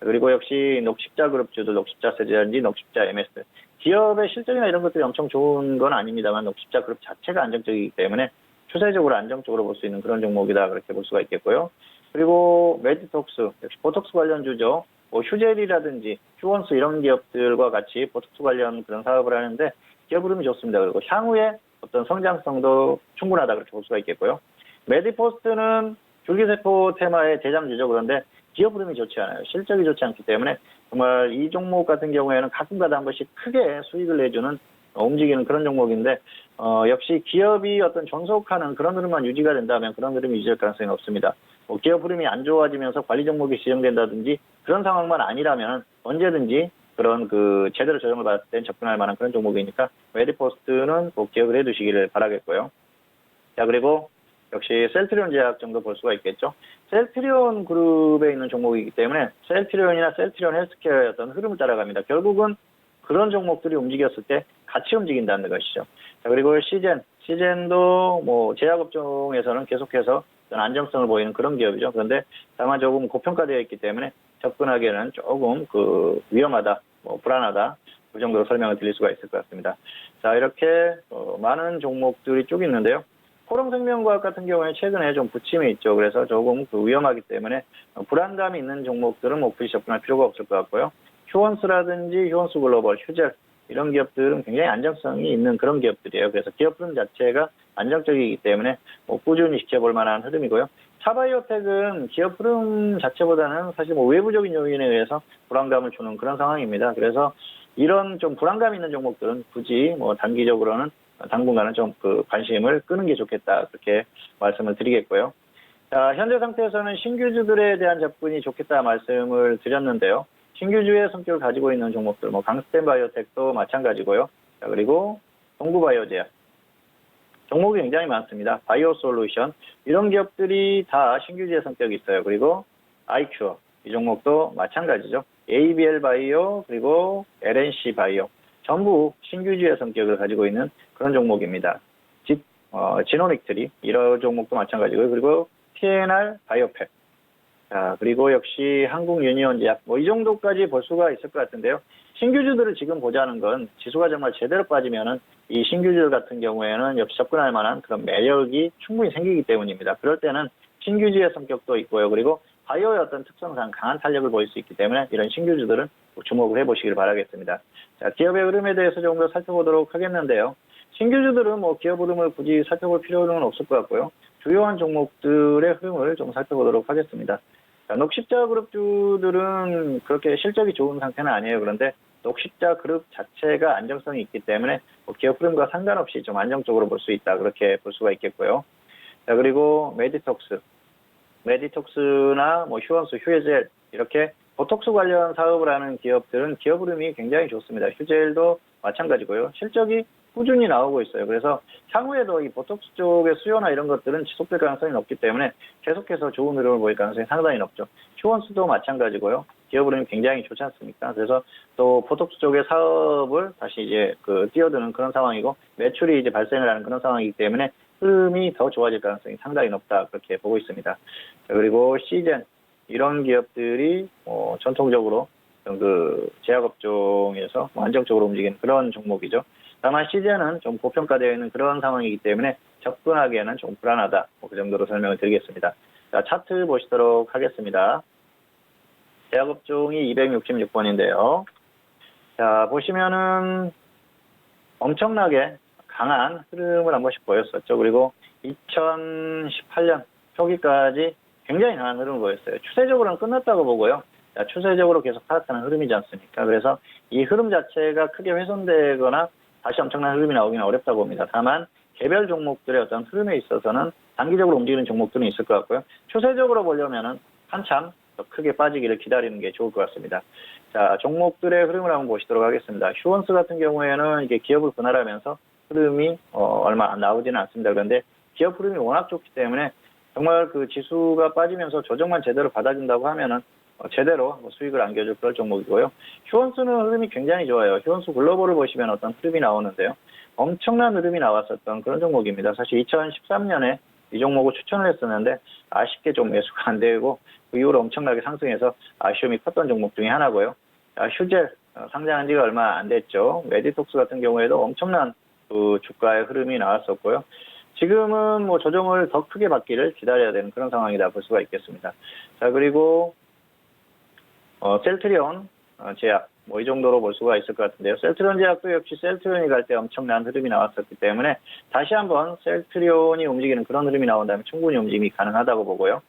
그리고 역시 녹십자 그룹주들, 녹십자 세제인지 녹십자 MS. 기업의 실적이나 이런 것들이 엄청 좋은 건 아닙니다만 녹십자 그룹 자체가 안정적이기 때문에 추세적으로 안정적으로 볼 수 있는 그런 종목이다 그렇게 볼 수가 있겠고요. 그리고 메디톡스, 역시 보톡스 관련주죠. 뭐 휴젤이라든지 휴원수 이런 기업들과 같이 보톡스 관련 그런 사업을 하는데 기업 흐름이 좋습니다. 그리고 향후에 어떤 성장성도 충분하다 그렇게 볼 수가 있겠고요. 메디포스트는 줄기세포 테마의 대장주죠. 그런데 기업 흐름이 좋지 않아요. 실적이 좋지 않기 때문에 정말 이 종목 같은 경우에는 가끔가다 한 번씩 크게 수익을 내주는 움직이는 그런 종목인데 역시 기업이 어떤 존속하는 그런 흐름만 유지가 된다면 그런 흐름이 유지할 가능성이 없습니다. 뭐 기업 흐름이 안 좋아지면서 관리 종목이 지정된다든지 그런 상황만 아니라면 언제든지 그런 그 제대로 조정을 받을 때 접근할 만한 그런 종목이니까 메디포스트는 꼭 기억을 해두시기를 바라겠고요. 자, 그리고 역시 셀트리온 제약 정도 볼 수가 있겠죠. 셀트리온 그룹에 있는 종목이기 때문에 셀트리온이나 셀트리온 헬스케어의 어떤 흐름을 따라갑니다. 결국은 그런 종목들이 움직였을 때 같이 움직인다는 것이죠. 자, 그리고 시젠도 뭐 제약업종에서는 계속해서 안정성을 보이는 그런 기업이죠. 그런데 다만 조금 고평가되어 있기 때문에 접근하기에는 조금 그 위험하다, 뭐 불안하다 그 정도로 설명을 드릴 수가 있을 것 같습니다. 자, 이렇게 많은 종목들이 쭉 있는데요. 코롱생명과학 같은 경우에 최근에 좀 부침이 있죠. 그래서 조금 그 위험하기 때문에 불안감이 있는 종목들은 뭐 굳이 접근할 필요가 없을 것 같고요. 휴원수라든지 휴원수 글로벌, 휴젤 이런 기업들은 굉장히 안정성이 있는 그런 기업들이에요. 그래서 기업 흐름 자체가 안정적이기 때문에 뭐 꾸준히 지켜볼 만한 흐름이고요. 차바이오텍은 기업 흐름 자체보다는 사실 뭐 외부적인 요인에 의해서 불안감을 주는 그런 상황입니다. 그래서 이런 좀 불안감 있는 종목들은 굳이 뭐 단기적으로는 당분간은 좀 그 관심을 끄는 게 좋겠다 그렇게 말씀을 드리겠고요. 자, 현재 상태에서는 신규주들에 대한 접근이 좋겠다 말씀을 드렸는데요. 신규주의 성격을 가지고 있는 종목들, 뭐 강스텐 바이오텍도 마찬가지고요. 자, 그리고 동구바이오제약. 종목이 굉장히 많습니다. 바이오솔루션 이런 기업들이 다 신규주의 성격이 있어요. 그리고 아이큐어 이 종목도 마찬가지죠. ABL 바이오 그리고 LNC 바이오 전부 신규주의 성격을 가지고 있는 그런 종목입니다. 지노닉트리 이런 종목도 마찬가지고요. 그리고 TNR 바이오팩 자, 그리고 역시 한국유니온제약 뭐 이 정도까지 볼 수가 있을 것 같은데요. 신규주들을 지금 보자는 건 지수가 정말 제대로 빠지면은 이 신규주들 같은 경우에는 역시 접근할 만한 그런 매력이 충분히 생기기 때문입니다. 그럴 때는 신규주의 성격도 있고요. 그리고 바이오의 어떤 특성상 강한 탄력을 보일 수 있기 때문에 이런 신규주들은 주목을 해보시길 바라겠습니다. 자, 기업의 흐름에 대해서 조금 더 살펴보도록 하겠는데요. 신규주들은 뭐 기업 흐름을 굳이 살펴볼 필요는 없을 것 같고요. 주요한 종목들의 흐름을 좀 살펴보도록 하겠습니다. 자, 녹십자 그룹주들은 그렇게 실적이 좋은 상태는 아니에요. 그런데 녹십자 그룹 자체가 안정성이 있기 때문에 뭐 기업 흐름과 상관없이 좀 안정적으로 볼 수 있다. 그렇게 볼 수가 있겠고요. 자, 그리고 메디톡스나 뭐 휴원수, 휴에젤 이렇게 보톡스 관련 사업을 하는 기업들은 기업 흐름이 굉장히 좋습니다. 휴젤도 마찬가지고요. 실적이 꾸준히 나오고 있어요. 그래서 향후에도 이 보톡스 쪽의 수요나 이런 것들은 지속될 가능성이 높기 때문에 계속해서 좋은 흐름을 보일 가능성이 상당히 높죠. 휴원수도 마찬가지고요. 기업 흐름이 굉장히 좋지 않습니까? 그래서 또 보톡스 쪽의 사업을 다시 이제 뛰어드는 그런 상황이고 매출이 이제 발생을 하는 그런 상황이기 때문에 흐름이 더 좋아질 가능성이 상당히 높다 그렇게 보고 있습니다. 자, 그리고 시젠 이런 기업들이 전통적으로 제약업종에서 안정적으로 움직이는 그런 종목이죠. 다만 시젠은 좀 고평가되어 있는 그런 상황이기 때문에 접근하기에는 좀 불안하다. 그 정도로 설명을 드리겠습니다. 자, 차트 보시도록 하겠습니다. 제약업종이 266번인데요. 자, 보시면은 엄청나게 강한 흐름을 한 번씩 보였었죠. 그리고 2018년 초기까지 굉장히 강한 흐름을 보였어요. 추세적으로는 끝났다고 보고요. 자, 추세적으로 계속 하락하는 흐름이지 않습니까? 그래서 이 흐름 자체가 크게 훼손되거나 다시 엄청난 흐름이 나오기는 어렵다고 봅니다. 다만 개별 종목들의 어떤 흐름에 있어서는 단기적으로 움직이는 종목들은 있을 것 같고요. 추세적으로 보려면은 한참 더 크게 빠지기를 기다리는 게 좋을 것 같습니다. 자, 종목들의 흐름을 한번 보시도록 하겠습니다. 휴원스 같은 경우에는 이게 기업을 분할하면서 흐름이 얼마 나오지는 않습니다. 그런데 기업 흐름이 워낙 좋기 때문에 정말 그 지수가 빠지면서 조정만 제대로 받아준다고 하면은 제대로 수익을 안겨줄 그런 종목이고요. 휴원수는 흐름이 굉장히 좋아요. 휴원수 글로벌을 보시면 어떤 흐름이 나오는데요. 엄청난 흐름이 나왔었던 그런 종목입니다. 사실 2013년에 이 종목을 추천을 했었는데 아쉽게 좀 매수가 안 되고 그 이후로 엄청나게 상승해서 아쉬움이 컸던 종목 중에 하나고요. 휴젤 상장한 지가 얼마 안 됐죠. 메디톡스 같은 경우에도 엄청난 그 주가의 흐름이 나왔었고요. 지금은 뭐 조정을 더 크게 받기를 기다려야 되는 그런 상황이다 볼 수가 있겠습니다. 자, 그리고 셀트리온 제약 뭐 이 정도로 볼 수가 있을 것 같은데요. 셀트리온 제약도 역시 셀트리온이 갈 때 엄청난 흐름이 나왔었기 때문에 다시 한번 셀트리온이 움직이는 그런 흐름이 나온다면 충분히 움직임이 가능하다고 보고요.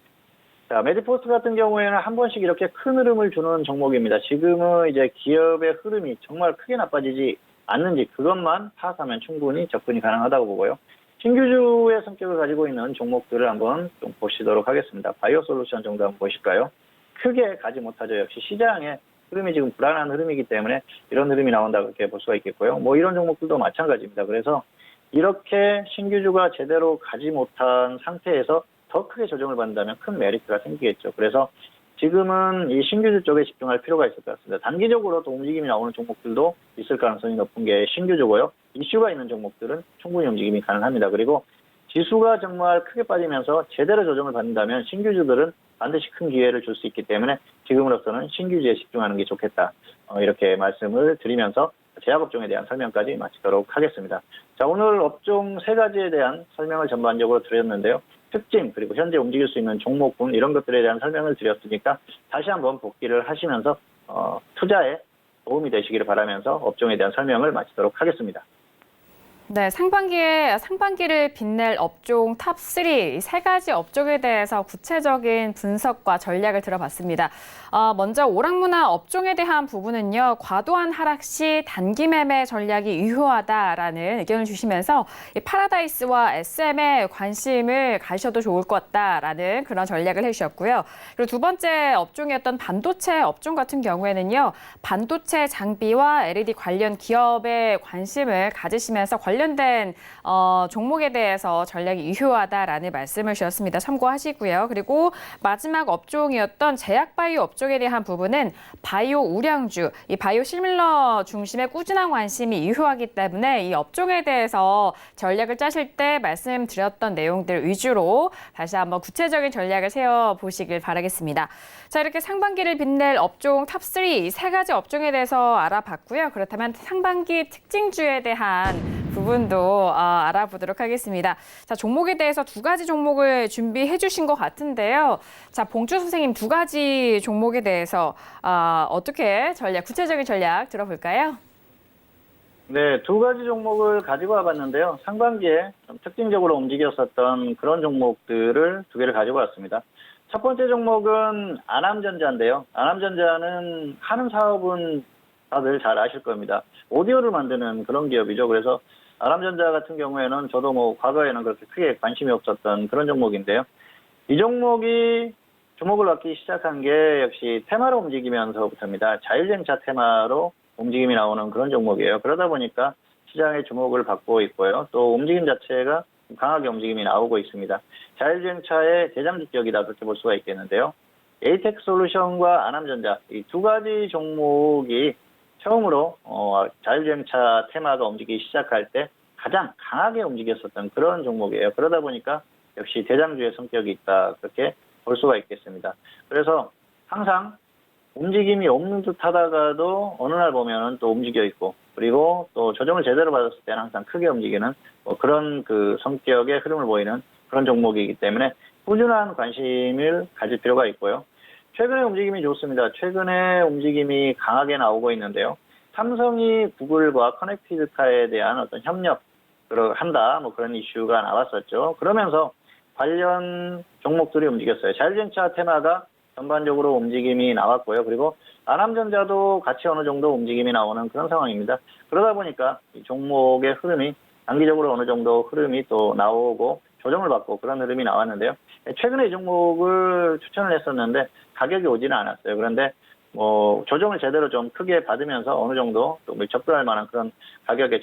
자, 메디포스트 같은 경우에는 한 번씩 이렇게 큰 흐름을 주는 종목입니다. 지금은 이제 기업의 흐름이 정말 크게 나빠지지 않는지 그것만 파악하면 충분히 접근이 가능하다고 보고요. 신규주의 성격을 가지고 있는 종목들을 한번 좀 보시도록 하겠습니다. 바이오솔루션 정도 한번 보실까요? 크게 가지 못하죠. 역시 시장의 흐름이 지금 불안한 흐름이기 때문에 이런 흐름이 나온다 그렇게 볼 수가 있겠고요. 뭐 이런 종목들도 마찬가지입니다. 그래서 이렇게 신규주가 제대로 가지 못한 상태에서 더 크게 조정을 받는다면 큰 메리트가 생기겠죠. 그래서 지금은 이 신규주 쪽에 집중할 필요가 있을 것 같습니다. 단기적으로 또 움직임이 나오는 종목들도 있을 가능성이 높은 게 신규주고요. 이슈가 있는 종목들은 충분히 움직임이 가능합니다. 그리고 지수가 정말 크게 빠지면서 제대로 조정을 받는다면 신규주들은 반드시 큰 기회를 줄 수 있기 때문에 지금으로서는 신규주에 집중하는 게 좋겠다. 이렇게 말씀을 드리면서 제약업종에 대한 설명까지 마치도록 하겠습니다. 자, 오늘 업종 3가지에 대한 설명을 전반적으로 드렸는데요. 특징 그리고 현재 움직일 수 있는 종목군 이런 것들에 대한 설명을 드렸으니까 다시 한번 복기를 하시면서 투자에 도움이 되시기를 바라면서 업종에 대한 설명을 마치도록 하겠습니다. 네, 상반기를 빛낼 업종 탑3 세 가지 업종에 대해서 구체적인 분석과 전략을 들어봤습니다. 먼저 오락문화 업종에 대한 부분은요, 과도한 하락 시 단기 매매 전략이 유효하다라는 의견을 주시면서 이 파라다이스와 SM에 관심을 가셔도 좋을 것 같다라는 그런 전략을 해주셨고요. 그리고 두 번째 업종이었던 반도체 업종 같은 경우에는요, 반도체 장비와 LED 관련 기업에 관심을 가지시면서 관련된 종목에 대해서 전략이 유효하다라는 말씀을 주셨습니다. 참고하시고요. 그리고 마지막 업종이었던 제약바이오 업종에 대한 부분은 바이오 우량주, 이 바이오 시밀러 중심의 꾸준한 관심이 유효하기 때문에 이 업종에 대해서 전략을 짜실 때 말씀드렸던 내용들 위주로 다시 한번 구체적인 전략을 세워보시길 바라겠습니다. 자, 이렇게 상반기를 빛낼 업종 탑3 세 가지 업종에 대해서 알아봤고요. 그렇다면 상반기 특징주에 대한 부분도 알아보도록 하겠습니다. 자, 종목에 대해서 두 가지 종목을 준비해 주신 것 같은데요. 자, 봉주 선생님 두 가지 종목에 대해서 어떻게 구체적인 전략 들어볼까요? 네, 두 가지 종목을 가지고 와봤는데요. 상반기에 좀 특징적으로 움직였었던 그런 종목들을 두 개를 가지고 왔습니다. 첫 번째 종목은 안암전자인데요. 안암전자는 하는 사업은 다들 잘 아실 겁니다. 오디오를 만드는 그런 기업이죠. 그래서 안암전자 같은 경우에는 저도 뭐 과거에는 그렇게 크게 관심이 없었던 그런 종목인데요. 이 종목이 주목을 받기 시작한 게 역시 테마로 움직이면서부터입니다. 자율주행차 테마로 움직임이 나오는 그런 종목이에요. 그러다 보니까 시장의 주목을 받고 있고요. 또 움직임 자체가 강하게 움직임이 나오고 있습니다. 자율주행차의 대장주격이다 그렇게 볼 수가 있겠는데요. 에이텍솔루션과 안암전자 이 두 가지 종목이 처음으로 자율주행차 테마가 움직이기 시작할 때 가장 강하게 움직였었던 그런 종목이에요. 그러다 보니까 역시 대장주의 성격이 있다 그렇게 볼 수가 있겠습니다. 그래서 항상 움직임이 없는 듯 하다가도 어느 날 보면은 또 움직여 있고 그리고 또 조정을 제대로 받았을 때는 항상 크게 움직이는 그런 그 성격의 흐름을 보이는 그런 종목이기 때문에 꾸준한 관심을 가질 필요가 있고요. 최근에 움직임이 좋습니다. 최근에 움직임이 강하게 나오고 있는데요. 삼성이 구글과 커넥티드카에 대한 어떤 협력을 한다, 뭐 그런 이슈가 나왔었죠. 그러면서 관련 종목들이 움직였어요. 자율주행차 테마가 전반적으로 움직임이 나왔고요. 그리고 안암전자도 같이 어느 정도 움직임이 나오는 그런 상황입니다. 그러다 보니까 이 종목의 흐름이 단기적으로 어느 정도 흐름이 또 나오고 조정을 받고 그런 흐름이 나왔는데요. 최근에 이 종목을 추천을 했었는데 가격이 오지는 않았어요. 그런데 뭐 조정을 제대로 좀 크게 받으면서 어느 정도 또 접근할 만한 그런 가격에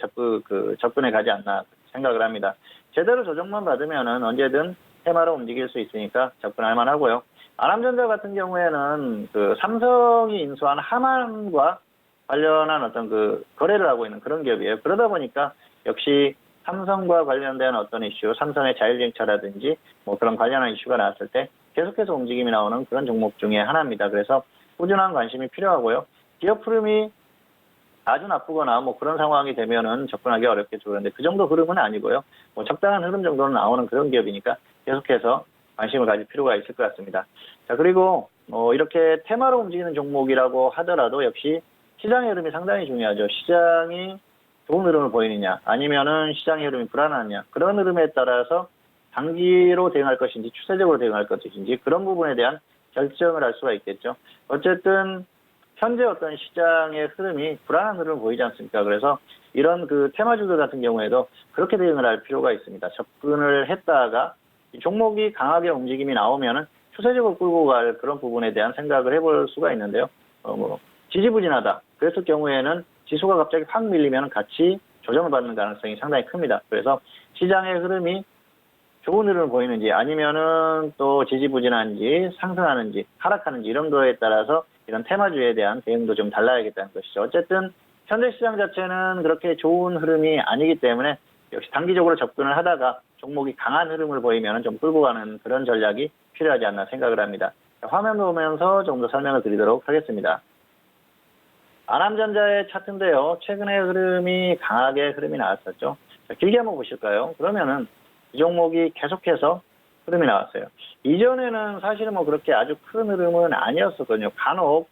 접근해 가지 않나 생각을 합니다. 제대로 조정만 받으면은 언제든 테마로 움직일 수 있으니까 접근할 만하고요. 안암전자 같은 경우에는 그 삼성이 인수한 하만과 관련한 어떤 그 거래를 하고 있는 그런 기업이에요. 그러다 보니까 역시 삼성과 관련된 어떤 이슈, 삼성의 자율주행차라든지 뭐 그런 관련한 이슈가 나왔을 때 계속해서 움직임이 나오는 그런 종목 중에 하나입니다. 그래서 꾸준한 관심이 필요하고요. 기업 흐름이 아주 나쁘거나 뭐 그런 상황이 되면은 접근하기 어렵겠죠. 그런데 그 정도 흐름은 아니고요. 뭐 적당한 흐름 정도는 나오는 그런 기업이니까 계속해서 관심을 가질 필요가 있을 것 같습니다. 자, 그리고 이렇게 테마로 움직이는 종목이라고 하더라도 역시 시장의 흐름이 상당히 중요하죠. 시장이 좋은 흐름을 보이느냐 아니면은 시장의 흐름이 불안하냐 그런 흐름에 따라서 단기로 대응할 것인지 추세적으로 대응할 것인지 그런 부분에 대한 결정을 할 수가 있겠죠. 어쨌든 현재 어떤 시장의 흐름이 불안한 흐름을 보이지 않습니까? 그래서 이런 그 테마주들 같은 경우에도 그렇게 대응을 할 필요가 있습니다. 접근을 했다가 이 종목이 강하게 움직임이 나오면은 추세적으로 끌고 갈 그런 부분에 대한 생각을 해볼 수가 있는데요. 지지부진하다. 그랬을 경우에는 지수가 갑자기 확 밀리면 같이 조정을 받는 가능성이 상당히 큽니다. 그래서 시장의 흐름이 좋은 흐름을 보이는지 아니면은 또 지지부진한지 상승하는지 하락하는지 이런 거에 따라서 이런 테마주에 대한 대응도 좀 달라야겠다는 것이죠. 어쨌든 현재 시장 자체는 그렇게 좋은 흐름이 아니기 때문에 역시 단기적으로 접근을 하다가 종목이 강한 흐름을 보이면 좀 끌고 가는 그런 전략이 필요하지 않나 생각을 합니다. 화면 보면서 좀 더 설명을 드리도록 하겠습니다. 안암전자의 차트인데요. 최근에 흐름이 강하게 흐름이 나왔었죠. 자, 길게 한번 보실까요? 그러면은 이 종목이 계속해서 흐름이 나왔어요. 이전에는 사실은 뭐 그렇게 아주 큰 흐름은 아니었었거든요. 간혹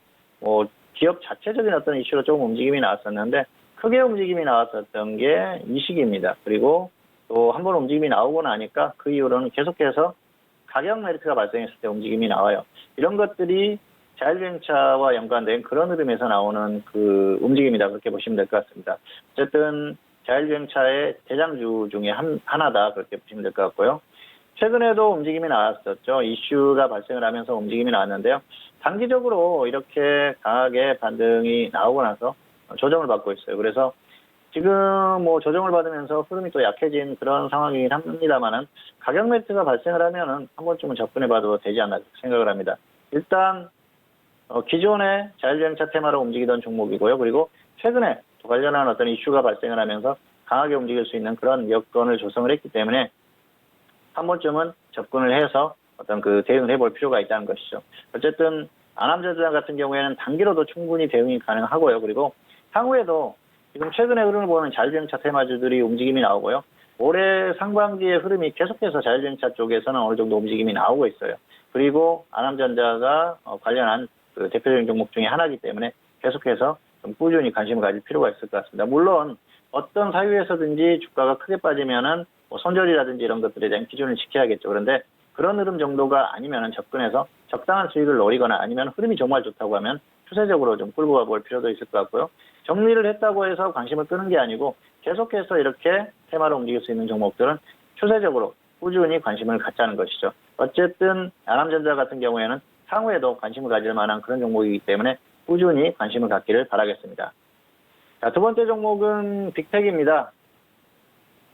기업 자체적인 어떤 이슈로 조금 움직임이 나왔었는데 큰 크게 움직임이 나왔었던 게 이 시기입니다. 그리고 또 한 번 움직임이 나오고 나니까 그 이후로는 계속해서 가격 메리트가 발생했을 때 움직임이 나와요. 이런 것들이 자율주행차와 연관된 그런 흐름에서 나오는 그 움직임이다. 그렇게 보시면 될 것 같습니다. 어쨌든 자율주행차의 대장주 중에 하나다. 그렇게 보시면 될 것 같고요. 최근에도 움직임이 나왔었죠. 이슈가 발생을 하면서 움직임이 나왔는데요. 단기적으로 이렇게 강하게 반등이 나오고 나서 조정을 받고 있어요. 그래서 지금 뭐 조정을 받으면서 흐름이 또 약해진 그런 상황이긴 합니다만은 가격 매트가 발생을 하면은 한 번쯤은 접근해 봐도 되지 않나 생각을 합니다. 일단 기존의 자율주행차 테마로 움직이던 종목이고요. 그리고 최근에 관련한 어떤 이슈가 발생을 하면서 강하게 움직일 수 있는 그런 여건을 조성을 했기 때문에 한 번쯤은 접근을 해서 어떤 그 대응을 해볼 필요가 있다는 것이죠. 어쨌든 안암전자 같은 경우에는 단기로도 충분히 대응이 가능하고요. 그리고 향후에도 지금 최근의 흐름을 보면 자율주행차 테마주들이 움직임이 나오고요. 올해 상반기의 흐름이 계속해서 자율주행차 쪽에서는 어느 정도 움직임이 나오고 있어요. 그리고 안암전자가 관련한 그 대표적인 종목 중에 하나이기 때문에 계속해서 좀 꾸준히 관심을 가질 필요가 있을 것 같습니다. 물론 어떤 사유에서든지 주가가 크게 빠지면은 뭐 손절이라든지 이런 것들에 대한 기준을 지켜야겠죠. 그런데 그런 흐름 정도가 아니면은 접근해서 적당한 수익을 노리거나 아니면 흐름이 정말 좋다고 하면 추세적으로 좀 끌고 가볼 필요도 있을 것 같고요. 정리를 했다고 해서 관심을 끄는 게 아니고 계속해서 이렇게 테마로 움직일 수 있는 종목들은 추세적으로 꾸준히 관심을 갖자는 것이죠. 어쨌든 안암전자 같은 경우에는 향후에도 관심을 가질 만한 그런 종목이기 때문에 꾸준히 관심을 갖기를 바라겠습니다. 자, 두 번째 종목은 빅텍입니다.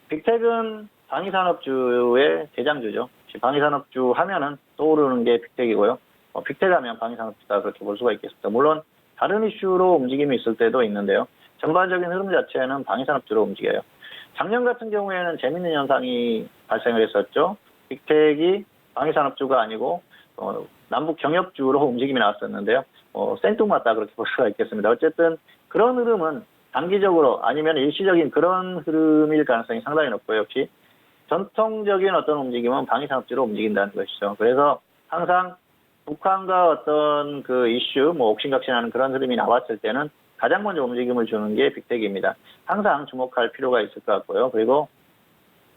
빅텍은 방위산업주의 대장주죠. 방위산업주 하면은 떠오르는 게 빅텍이고요. 빅텍 하면 방위산업주다 그렇게 볼 수가 있겠습니다. 물론 다른 이슈로 움직임이 있을 때도 있는데요. 전반적인 흐름 자체는 방위산업주로 움직여요. 작년 같은 경우에는 재밌는 현상이 발생을 했었죠. 빅텍이 방위산업주가 아니고 남북 경협주로 움직임이 나왔었는데요. 생뚱맞다 그렇게 볼 수가 있겠습니다. 어쨌든 그런 흐름은 단기적으로 아니면 일시적인 그런 흐름일 가능성이 상당히 높고요. 역시 전통적인 어떤 움직임은 방위산업주로 움직인다는 것이죠. 그래서 항상 북한과 어떤 그 이슈, 옥신각신하는 그런 흐름이 나왔을 때는 가장 먼저 움직임을 주는 게 빅텍입니다. 항상 주목할 필요가 있을 것 같고요. 그리고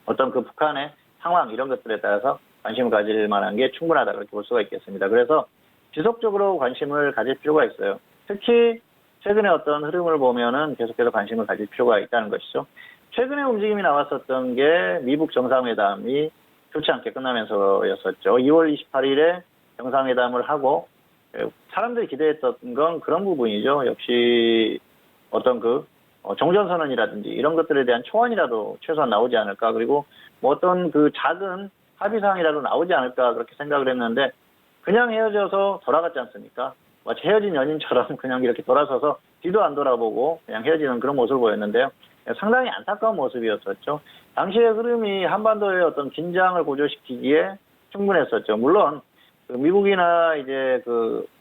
어떤 그 북한의 상황 이런 것들에 따라서 관심을 가질 만한 게 충분하다 그렇게 볼 수가 있겠습니다. 그래서 지속적으로 관심을 가질 필요가 있어요. 특히 최근에 어떤 흐름을 보면은 계속해서 관심을 가질 필요가 있다는 것이죠. 최근에 움직임이 나왔었던 게 미북 정상회담이 좋지 않게 끝나면서였었죠. 2월 28일에 정상회담을 하고 사람들이 기대했던 건 그런 부분이죠. 역시 어떤 그 정전선언이라든지 이런 것들에 대한 초안이라도 최소한 나오지 않을까. 그리고 뭐 어떤 그 작은 합의사항이라도 나오지 않을까 그렇게 생각을 했는데 그냥 헤어져서 돌아갔지 않습니까? 마치 헤어진 연인처럼 그냥 이렇게 돌아서서 뒤도 안 돌아보고 그냥 헤어지는 그런 모습을 보였는데요. 상당히 안타까운 모습이었었죠. 당시의 흐름이 한반도의 어떤 긴장을 고조시키기에 충분했었죠. 물론 미국이나 이제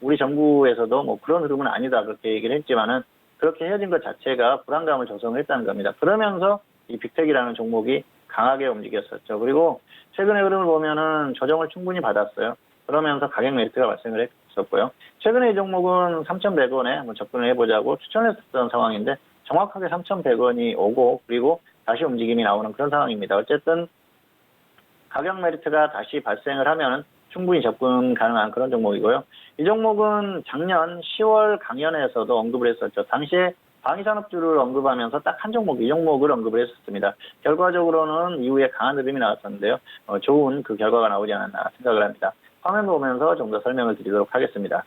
우리 정부에서도 뭐 그런 흐름은 아니다 그렇게 얘기를 했지만은 그렇게 헤어진 것 자체가 불안감을 조성을 했다는 겁니다. 그러면서 이 빅텍이라는 종목이 강하게 움직였었죠. 그리고 최근의 흐름을 보면은 조정을 충분히 받았어요. 그러면서 가격 메리트가 발생을 했었고요. 최근에 이 종목은 3,100원에 한번 접근을 해보자고 추천했었던 상황인데 정확하게 3,100원이 오고 그리고 다시 움직임이 나오는 그런 상황입니다. 어쨌든 가격 메리트가 다시 발생을 하면은 충분히 접근 가능한 그런 종목이고요. 이 종목은 작년 10월 강연에서도 언급을 했었죠. 당시에 방위산업주를 언급하면서 딱 한 종목, 이 종목을 언급을 했었습니다. 결과적으로는 이후에 강한 흐름이 나왔었는데요. 좋은 그 결과가 나오지 않았나 생각을 합니다. 화면 보면서 좀 더 설명을 드리도록 하겠습니다.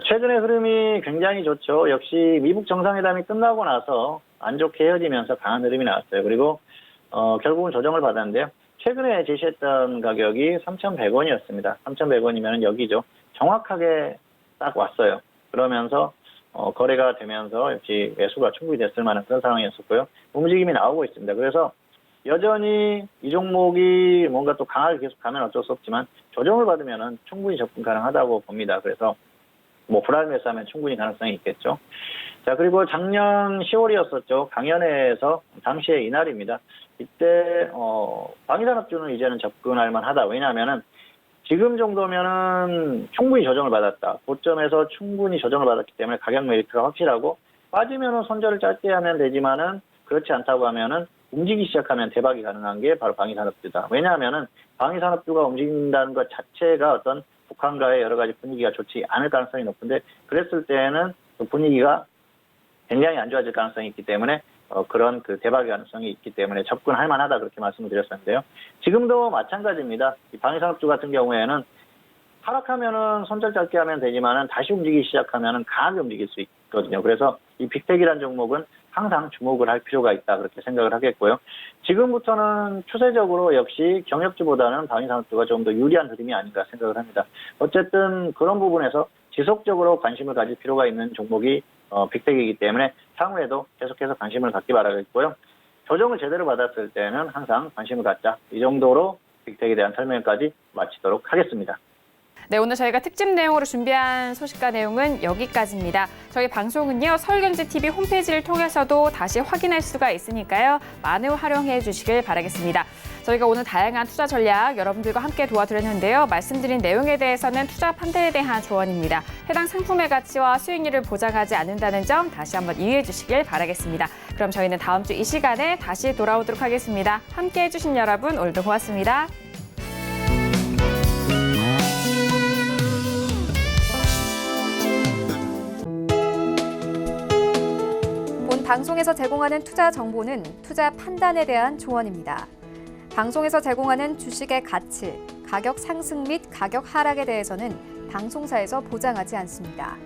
최근의 흐름이 굉장히 좋죠. 역시 미북 정상회담이 끝나고 나서 안 좋게 헤어지면서 강한 흐름이 나왔어요. 그리고 결국은 조정을 받았는데요. 최근에 제시했던 가격이 3,100원이었습니다. 3,100원이면 여기죠. 정확하게 딱 왔어요. 그러면서 거래가 되면서 역시 매수가 충분히 됐을 만한 그런 상황이었었고요. 움직임이 나오고 있습니다. 그래서 여전히 이 종목이 뭔가 또 강하게 계속 가면 어쩔 수 없지만 조정을 받으면 충분히 접근 가능하다고 봅니다. 그래서 뭐 불알 매수하면 충분히 가능성이 있겠죠. 자, 그리고 작년 10월이었었죠. 강연회에서 당시에 이날입니다. 이때 방위산업주는 이제는 접근할 만하다. 왜냐하면은 지금 정도면은 충분히 조정을 받았다. 고점에서 충분히 조정을 받았기 때문에 가격 메리트가 확실하고 빠지면은 손절을 짧게 하면 되지만은 그렇지 않다고 하면은 움직이기 시작하면 대박이 가능한 게 바로 방위산업주다. 왜냐하면은 방위산업주가 움직인다는 것 자체가 어떤 북한과의 여러 가지 분위기가 좋지 않을 가능성이 높은데 그랬을 때는 그 분위기가 굉장히 안 좋아질 가능성이 있기 때문에 그런 그 대박의 가능성이 있기 때문에 접근할 만하다 그렇게 말씀을 드렸었는데요. 지금도 마찬가지입니다. 이 방위산업주 같은 경우에는 하락하면은 손절 짧게 하면 되지만은 다시 움직이기 시작하면은 강하게 움직일 수 있거든요. 그래서 이 빅텍이라는 종목은 항상 주목을 할 필요가 있다 그렇게 생각을 하겠고요. 지금부터는 추세적으로 역시 경력주보다는 방위산업주가 좀 더 유리한 흐름이 아닌가 생각을 합니다. 어쨌든 그런 부분에서 지속적으로 관심을 가질 필요가 있는 종목이 빅텍이기 때문에 향후에도 계속해서 관심을 갖기 바라겠고요. 조정을 제대로 받았을 때는 항상 관심을 갖자. 이 정도로 빅텍에 대한 설명까지 마치도록 하겠습니다. 네, 오늘 저희가 특집 내용으로 준비한 소식과 내용은 여기까지입니다. 저희 방송은요, 서울경제TV 홈페이지를 통해서도 다시 확인할 수가 있으니까요. 많이 활용해 주시길 바라겠습니다. 저희가 오늘 다양한 투자 전략 여러분들과 함께 도와드렸는데요. 말씀드린 내용에 대해서는 투자 판단에 대한 조언입니다. 해당 상품의 가치와 수익률을 보장하지 않는다는 점 다시 한번 이해해 주시길 바라겠습니다. 그럼 저희는 다음 주 이 시간에 다시 돌아오도록 하겠습니다. 함께해 주신 여러분 오늘도 고맙습니다. 본 방송에서 제공하는 투자 정보는 투자 판단에 대한 조언입니다. 방송에서 제공하는 주식의 가치, 가격 상승 및 가격 하락에 대해서는 방송사에서 보장하지 않습니다.